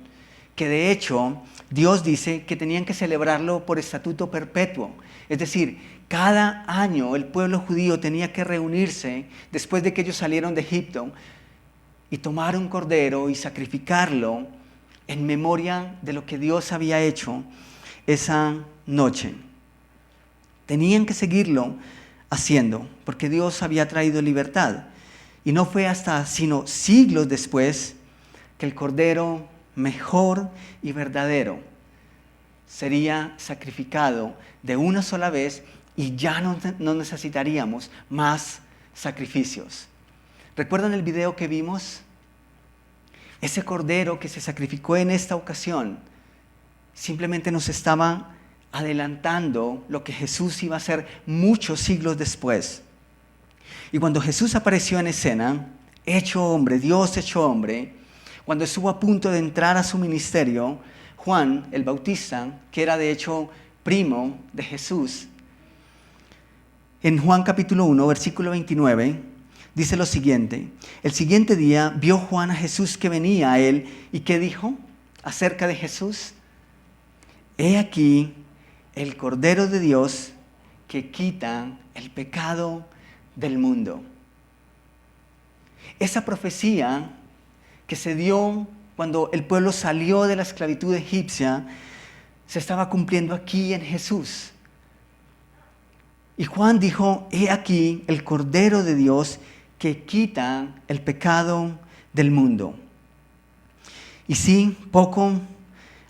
que de hecho Dios dice que tenían que celebrarlo por estatuto perpetuo. Es decir, cada año el pueblo judío tenía que reunirse después de que ellos salieron de Egipto y tomar un cordero y sacrificarlo en memoria de lo que Dios había hecho esa noche. Tenían que seguirlo haciendo, porque Dios había traído libertad. Y no fue hasta sino siglos después que el cordero mejor y verdadero sería sacrificado de una sola vez y ya no necesitaríamos más sacrificios. ¿Recuerdan el video que vimos? Ese cordero que se sacrificó en esta ocasión simplemente nos estaba adelantando lo que Jesús iba a hacer muchos siglos después. Y cuando Jesús apareció en escena, hecho hombre, Dios hecho hombre, cuando estuvo a punto de entrar a su ministerio, Juan el Bautista, que era de hecho primo de Jesús, en Juan capítulo 1, versículo 29, dice lo siguiente: el siguiente día vio Juan a Jesús que venía a él, ¿y qué dijo acerca de Jesús? He aquí el Cordero de Dios que quita el pecado del mundo. Esa profecía que se dio cuando el pueblo salió de la esclavitud egipcia se estaba cumpliendo aquí en Jesús. Y Juan dijo: he aquí el Cordero de Dios que quita el pecado del mundo. Y sí, poco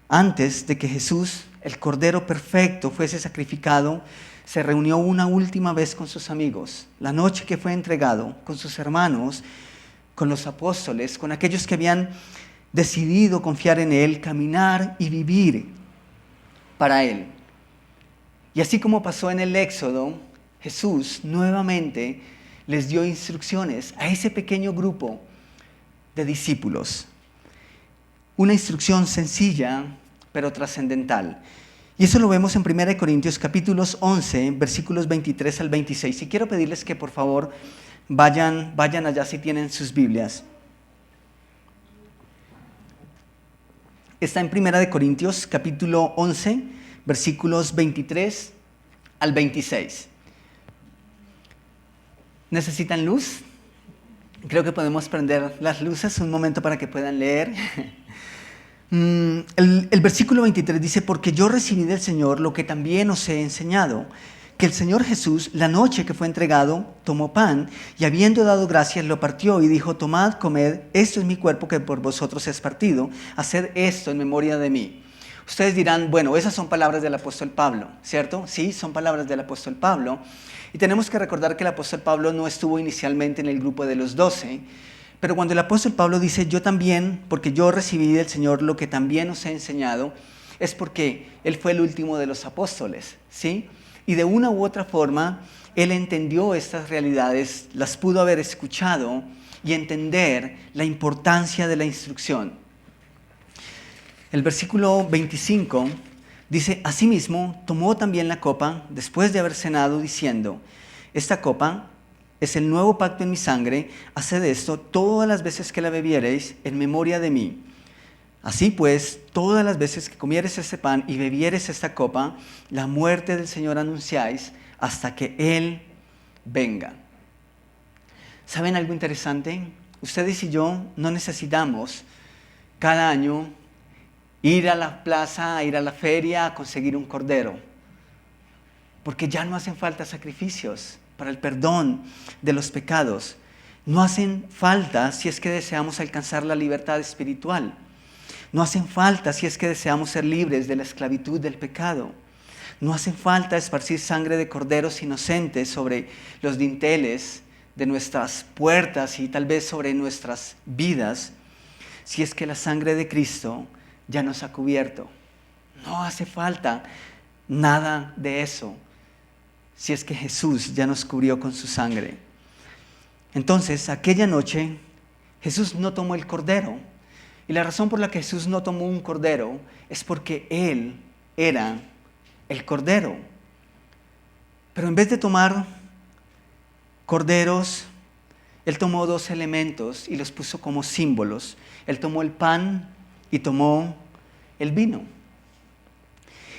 antes de que Jesús, el Cordero perfecto, fuese sacrificado, se reunió una última vez con sus amigos. La noche que fue entregado, con sus hermanos, con los apóstoles, con aquellos que habían decidido confiar en Él, caminar y vivir para Él. Y así como pasó en el Éxodo, Jesús nuevamente les dio instrucciones a ese pequeño grupo de discípulos. una instrucción sencilla, pero trascendental. Y eso lo vemos en 1 Corintios capítulos 11, versículos 23 al 26. Y quiero pedirles que por favor vayan allá si tienen sus Biblias. Está en 1 Corintios capítulo 11, versículos 23 al 26. ¿Necesitan luz? Creo que podemos prender las luces un momento para que puedan leer. El versículo 23 dice: porque yo recibí del Señor lo que también os he enseñado, que el Señor Jesús, la noche que fue entregado, tomó pan y habiendo dado gracias lo partió y dijo: tomad, comed, esto es mi cuerpo que por vosotros es partido, haced esto en memoria de mí. Ustedes dirán, bueno, esas son palabras del apóstol Pablo, ¿cierto? Sí, son palabras del apóstol Pablo. Y tenemos que recordar que el apóstol Pablo no estuvo inicialmente en el grupo de los 12, pero cuando el apóstol Pablo dice yo también, porque yo recibí del Señor lo que también os he enseñado, es porque él fue el último de los apóstoles, ¿sí? Y de una u otra forma, él entendió estas realidades, las pudo haber escuchado y entender la importancia de la instrucción. El versículo 25 dice: asimismo, tomó también la copa después de haber cenado, diciendo: esta copa es el nuevo pacto en mi sangre, haced esto todas las veces que la bebiereis en memoria de mí. Así pues, todas las veces que comieres este pan y bebieres esta copa, la muerte del Señor anunciáis hasta que Él venga. ¿Saben algo interesante? Ustedes y yo no necesitamos cada año ir a la plaza, ir a la feria a conseguir un cordero, porque ya no hacen falta sacrificios para el perdón de los pecados. No hacen falta si es que deseamos alcanzar la libertad espiritual. No hacen falta si es que deseamos ser libres de la esclavitud del pecado. No hacen falta esparcir sangre de corderos inocentes sobre los dinteles de nuestras puertas y tal vez sobre nuestras vidas, si es que la sangre de Cristo ya nos ha cubierto. No hace falta nada de eso, si es que Jesús ya nos cubrió con su sangre. Entonces, aquella noche, Jesús no tomó el cordero. Y la razón por la que Jesús no tomó un cordero es porque Él era el cordero. Pero en vez de tomar corderos, Él tomó dos elementos y los puso como símbolos. Él tomó el pan y tomó el vino.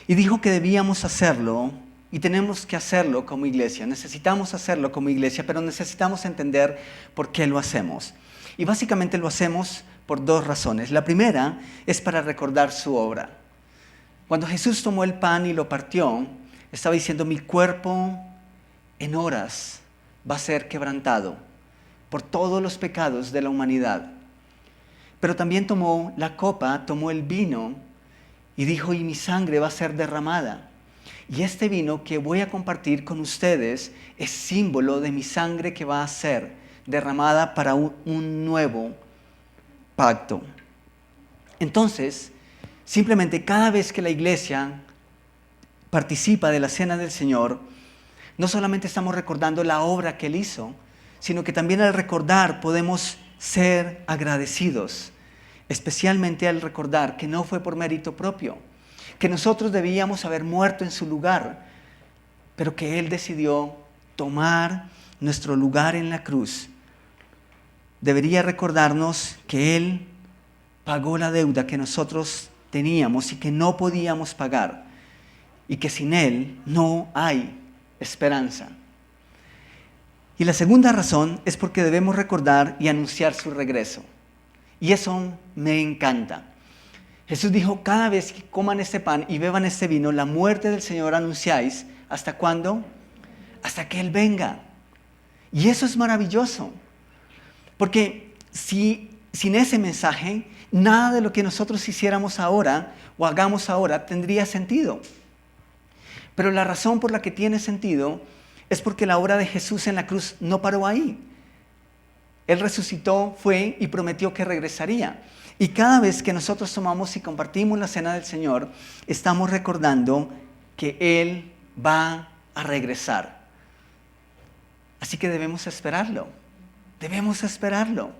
Y dijo que debíamos hacerlo, y tenemos que hacerlo como iglesia. Necesitamos hacerlo como iglesia, pero necesitamos entender por qué lo hacemos. Y básicamente lo hacemos por dos razones. La primera es para recordar su obra. Cuando Jesús tomó el pan y lo partió, estaba diciendo: mi cuerpo en horas va a ser quebrantado por todos los pecados de la humanidad. Pero también tomó la copa, tomó el vino y dijo: y mi sangre va a ser derramada. Y este vino que voy a compartir con ustedes es símbolo de mi sangre que va a ser derramada para un nuevo pacto. Entonces, simplemente cada vez que la iglesia participa de la cena del Señor, no solamente estamos recordando la obra que Él hizo, sino que también al recordar podemos ser agradecidos, especialmente al recordar que no fue por mérito propio, que nosotros debíamos haber muerto en su lugar, pero que Él decidió tomar nuestro lugar en la cruz. Debería recordarnos que Él pagó la deuda que nosotros teníamos y que no podíamos pagar, y que sin Él no hay esperanza. Y la segunda razón es porque debemos recordar y anunciar su regreso. Y eso me encanta. Jesús dijo: cada vez que coman este pan y beban este vino, la muerte del Señor anunciáis. ¿Hasta cuándo? Hasta que Él venga. Y eso es maravilloso. Porque sin ese mensaje, nada de lo que nosotros hiciéramos ahora o hagamos ahora tendría sentido. Pero la razón por la que tiene sentido es porque la obra de Jesús en la cruz no paró ahí. Él resucitó, fue y prometió que regresaría. Y cada vez que nosotros tomamos y compartimos la cena del Señor, estamos recordando que Él va a regresar. Así que debemos esperarlo. Debemos esperarlo.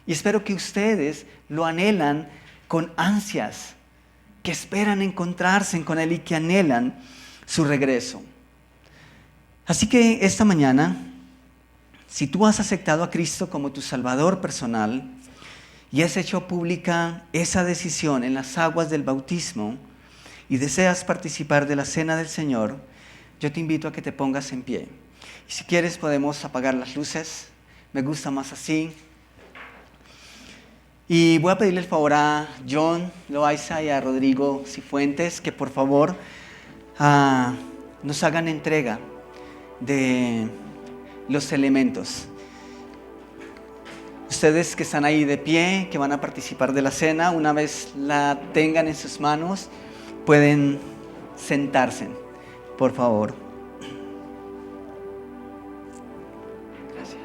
Y espero que ustedes lo anhelan con ansias, que esperan encontrarse con Él y que anhelan su regreso. Así que esta mañana, si tú has aceptado a Cristo como tu Salvador personal y has hecho pública esa decisión en las aguas del bautismo y deseas participar de la cena del Señor, yo te invito a que te pongas en pie. Y si quieres podemos apagar las luces, me gusta más así. Y voy a pedirle el favor a John Loaiza y a Rodrigo Cifuentes que por favor nos hagan entrega de los elementos. Ustedes que están ahí de pie, que van a participar de la cena, una vez la tengan en sus manos, pueden sentarse, por favor. Gracias.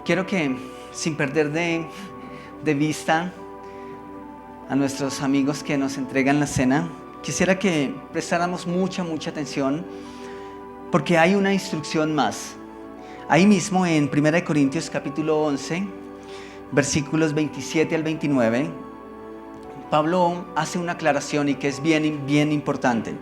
Quiero que, sin perder de vista a nuestros amigos que nos entregan la cena, quisiera que prestáramos mucha atención, porque hay una instrucción más. Ahí mismo en 1 Corintios capítulo 11, versículos 27 al 29, Pablo hace una aclaración y que es bien importante.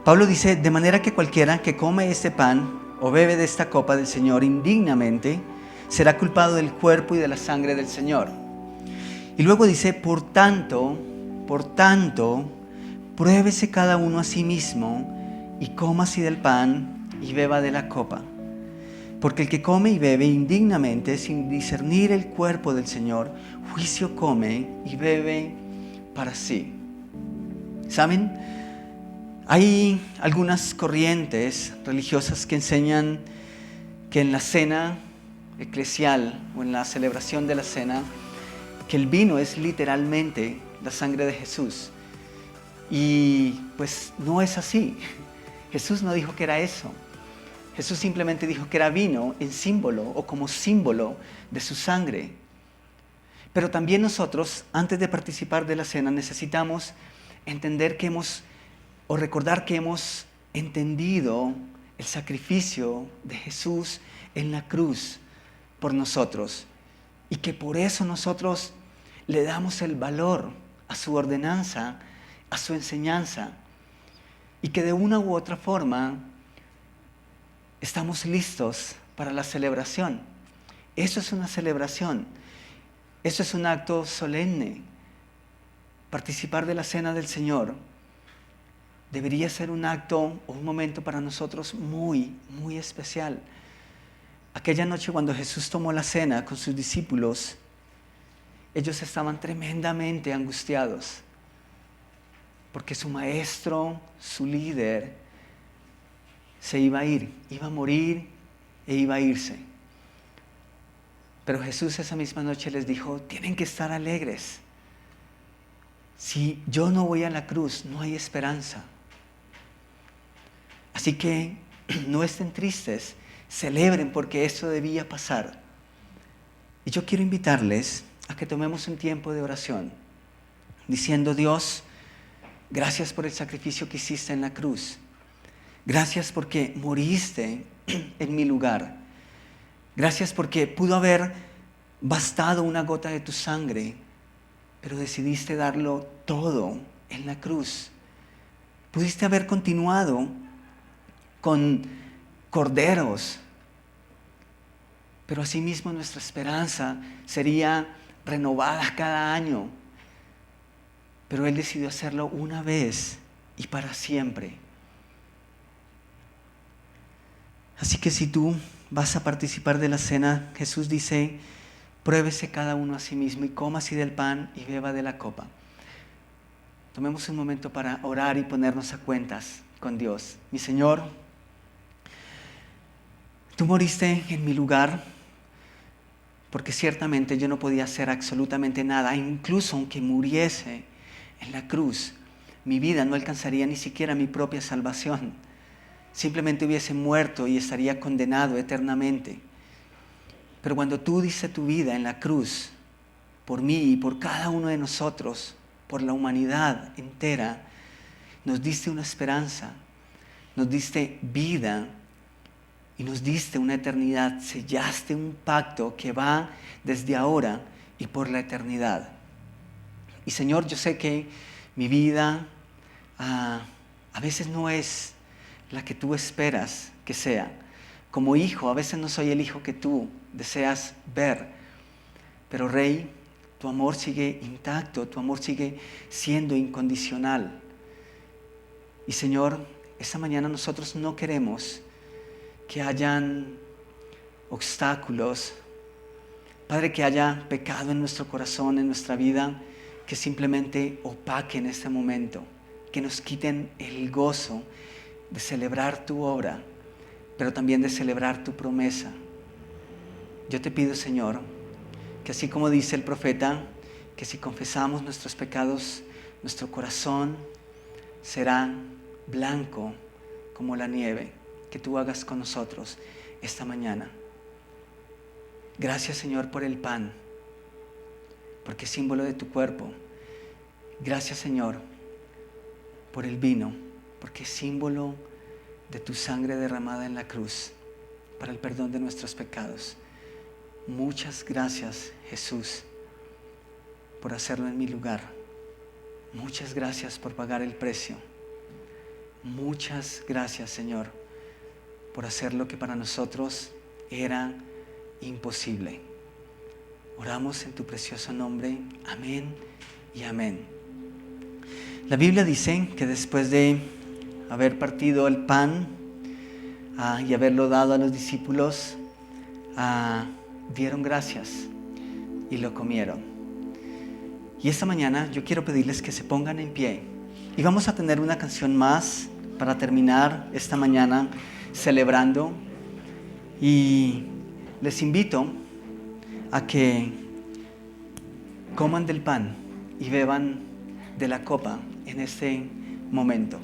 Pablo dice: de manera que cualquiera que come este pan o bebe de esta copa del Señor indignamente, será culpado del cuerpo y de la sangre del Señor. Y luego dice: por tanto, pruébese cada uno a sí mismo y coma así del pan y beba de la copa. Porque el que come y bebe indignamente, sin discernir el cuerpo del Señor, juicio come y bebe para sí. ¿Saben? Hay algunas corrientes religiosas que enseñan que en la cena eclesial o en la celebración de la cena, que el vino es literalmente la sangre de Jesús. Y pues no es así. Jesús no dijo que era eso. Jesús simplemente dijo que era vino en símbolo o como símbolo de su sangre. Pero también nosotros, antes de participar de la cena, necesitamos entender que recordar que hemos entendido el sacrificio de Jesús en la cruz por nosotros, y que por eso nosotros le damos el valor a su ordenanza, a su enseñanza, y que de una u otra forma estamos listos para la celebración. Eso es una celebración, eso es un acto solemne. Participar de la cena del Señor debería ser un acto o un momento para nosotros muy especial. Aquella noche cuando Jesús tomó la cena con sus discípulos, ellos estaban tremendamente angustiados, porque su maestro, su líder, se iba a ir, iba a morir e iba a irse. Pero Jesús esa misma noche les dijo: tienen que estar alegres. Si yo no voy a la cruz, no hay esperanza. Así que no estén tristes, celebren, porque esto debía pasar. Y yo quiero invitarles a que tomemos un tiempo de oración, diciendo: Dios, gracias por el sacrificio que hiciste en la cruz. Gracias porque moriste en mi lugar. Gracias porque pudo haber bastado una gota de tu sangre, pero decidiste darlo todo en la cruz. Pudiste haber continuado con corderos, pero asimismo nuestra esperanza sería renovada cada año. Pero Él decidió hacerlo una vez y para siempre. Así que si tú vas a participar de la cena, Jesús dice: pruébese cada uno a sí mismo y coma así del pan y beba de la copa. Tomemos un momento para orar y ponernos a cuentas con Dios. Mi Señor, tú moriste en mi lugar, porque ciertamente yo no podía hacer absolutamente nada. Incluso aunque muriese en la cruz, mi vida no alcanzaría ni siquiera mi propia salvación. Simplemente hubiese muerto y estaría condenado eternamente. Pero cuando tú diste tu vida en la cruz, por mí y por cada uno de nosotros, por la humanidad entera. Nos diste una esperanza, nos diste vida y nos diste una eternidad. Sellaste un pacto que va desde ahora y por la eternidad. Y Señor, yo sé que mi vida a veces no es la que tú esperas que sea. Como hijo, a veces no soy el hijo que tú deseas ver. Pero Rey, tu amor sigue intacto, tu amor sigue siendo incondicional. Y Señor, esta mañana nosotros no queremos que hayan obstáculos, Padre, que haya pecado en nuestro corazón, en nuestra vida, que simplemente opaquen este momento, que nos quiten el gozo de celebrar tu obra, pero también de celebrar tu promesa. Yo te pido, Señor, que así como dice el profeta, que si confesamos nuestros pecados, nuestro corazón será blanco como la nieve, que tú hagas con nosotros esta mañana. Gracias, Señor, por el pan, porque es símbolo de tu cuerpo. Gracias, Señor, por el vino, porque es símbolo de tu sangre derramada en la cruz para el perdón de nuestros pecados. Muchas gracias, Jesús, por hacerlo en mi lugar. Muchas gracias por pagar el precio. Muchas gracias, Señor, por hacer lo que para nosotros era imposible. Oramos en tu precioso nombre. Amén y amén. La Biblia dice que después de haber partido el pan y haberlo dado a los discípulos, dieron gracias y lo comieron. Y esta mañana yo quiero pedirles que se pongan en pie y vamos a tener una canción más para terminar esta mañana celebrando, y les invito a que coman del pan y beban de la copa en este momento.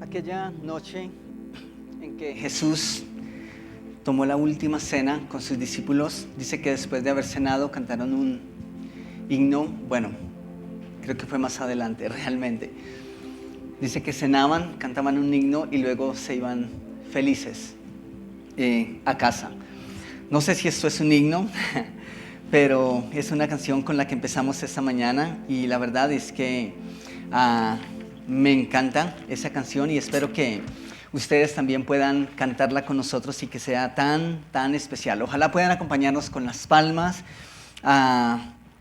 Aquella noche en que Jesús tomó la última cena con sus discípulos, dice que después de haber cenado cantaron un himno. Bueno, creo que fue más adelante realmente. Dice que cenaban, cantaban un himno y luego se iban felices a casa. No sé si esto es un himno, pero es una canción con la que empezamos esta mañana, y la verdad es que me encanta esa canción y espero que ustedes también puedan cantarla con nosotros y que sea tan especial. Ojalá puedan acompañarnos con las palmas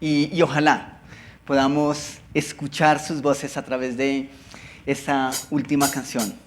y ojalá podamos escuchar sus voces a través de esta última canción.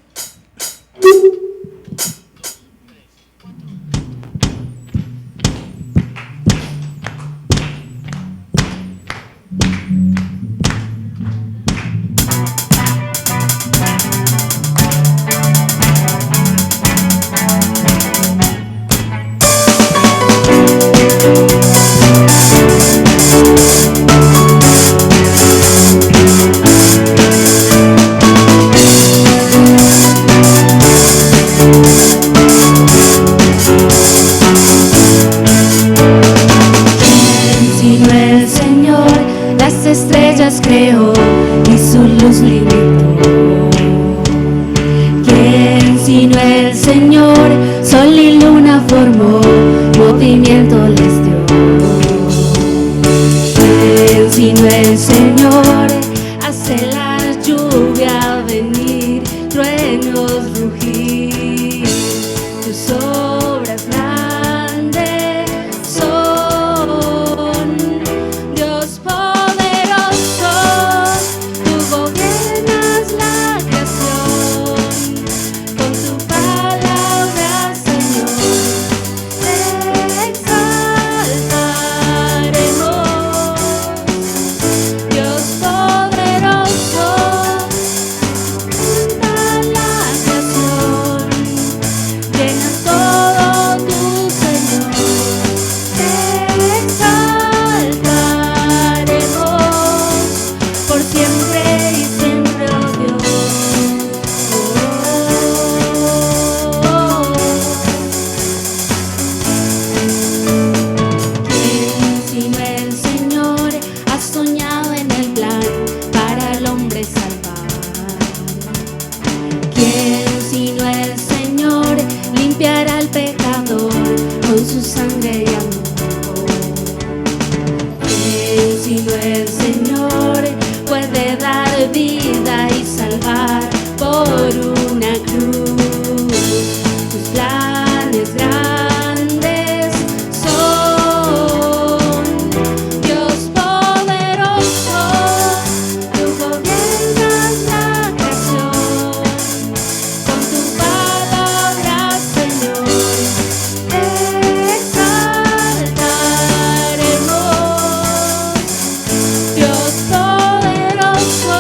Creó y su luz limitó. sino el Señor, sol y luna formó, movimiento les dio. ¿Quién sino el Señor hace la lluvia venir, truenos rugir? Tus obras grandes son, Dios poderoso, tú gobiernas la creación, con tu palabra, Señor, te exaltaremos. Dios poderoso, junta la creación, llenas todo tu Señor, te exaltaremos por siempre y siempre, oh Dios. ¿Quién sino el Señor ha soñado en el plan para el hombre salvar? ¿Quién sino el Señor limpiará al pecador con su sangre y amor? ¿Quién sino el Señor puede dar vida y salvar por una cruz? Tus planes grandes son, Dios poderoso, tú gobiernas la creación, con tu palabra, Señor, te exaltaremos. Dios poderoso,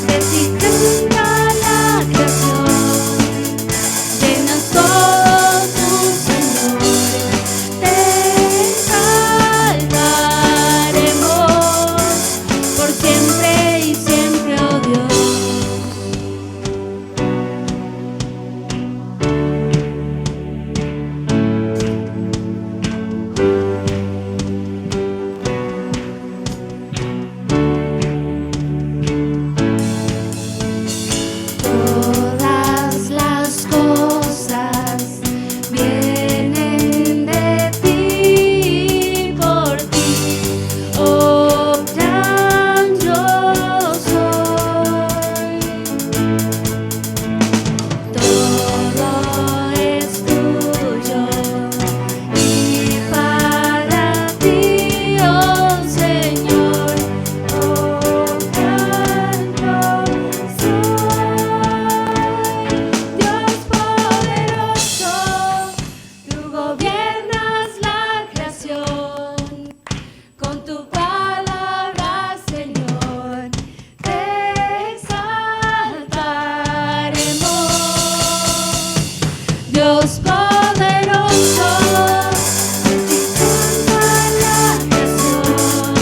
de ti canta la creación, llenas todo tu Señor, te exaltaremos por siempre y siempre, oh Dios. Todas las cosas vienen de ti, por ti, oh gran yo soy. Todo es tuyo y para ti, oh Señor, oh gran yo soy. Dios poderoso, tú gobiernas la creación, con tu palabra, Señor, te exaltaremos. Dios poderoso, de ti canta la creación,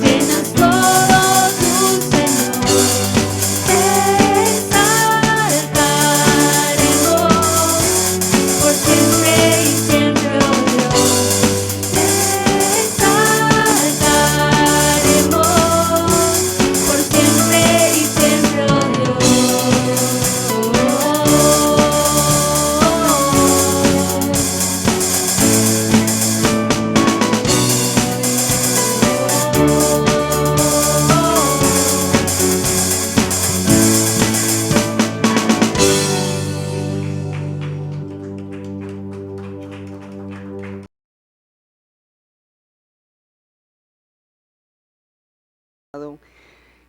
llenas todo tu Señor, te exaltaremos por siempre y siempre, oh Dios. Te exaltaremos por siempre y siempre, oh Dios.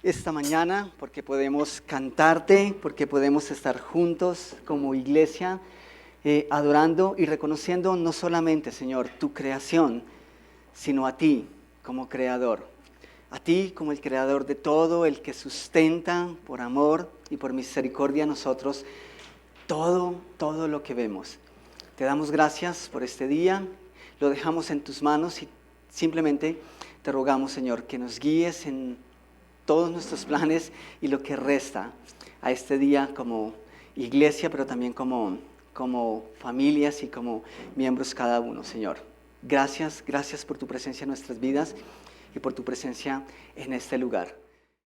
Esta mañana, porque podemos cantarte, porque podemos estar juntos como iglesia, adorando y reconociendo no solamente, Señor, tu creación, sino a ti como creador, a ti como el creador de todo, el que sustenta por amor y por misericordia a nosotros todo lo que vemos. Te damos gracias por este día, lo dejamos en tus manos y simplemente te rogamos, Señor, que nos guíes en todos nuestros planes y lo que resta a este día como iglesia, pero también como familias y como miembros cada uno, Señor. Gracias por tu presencia en nuestras vidas y por tu presencia en este lugar.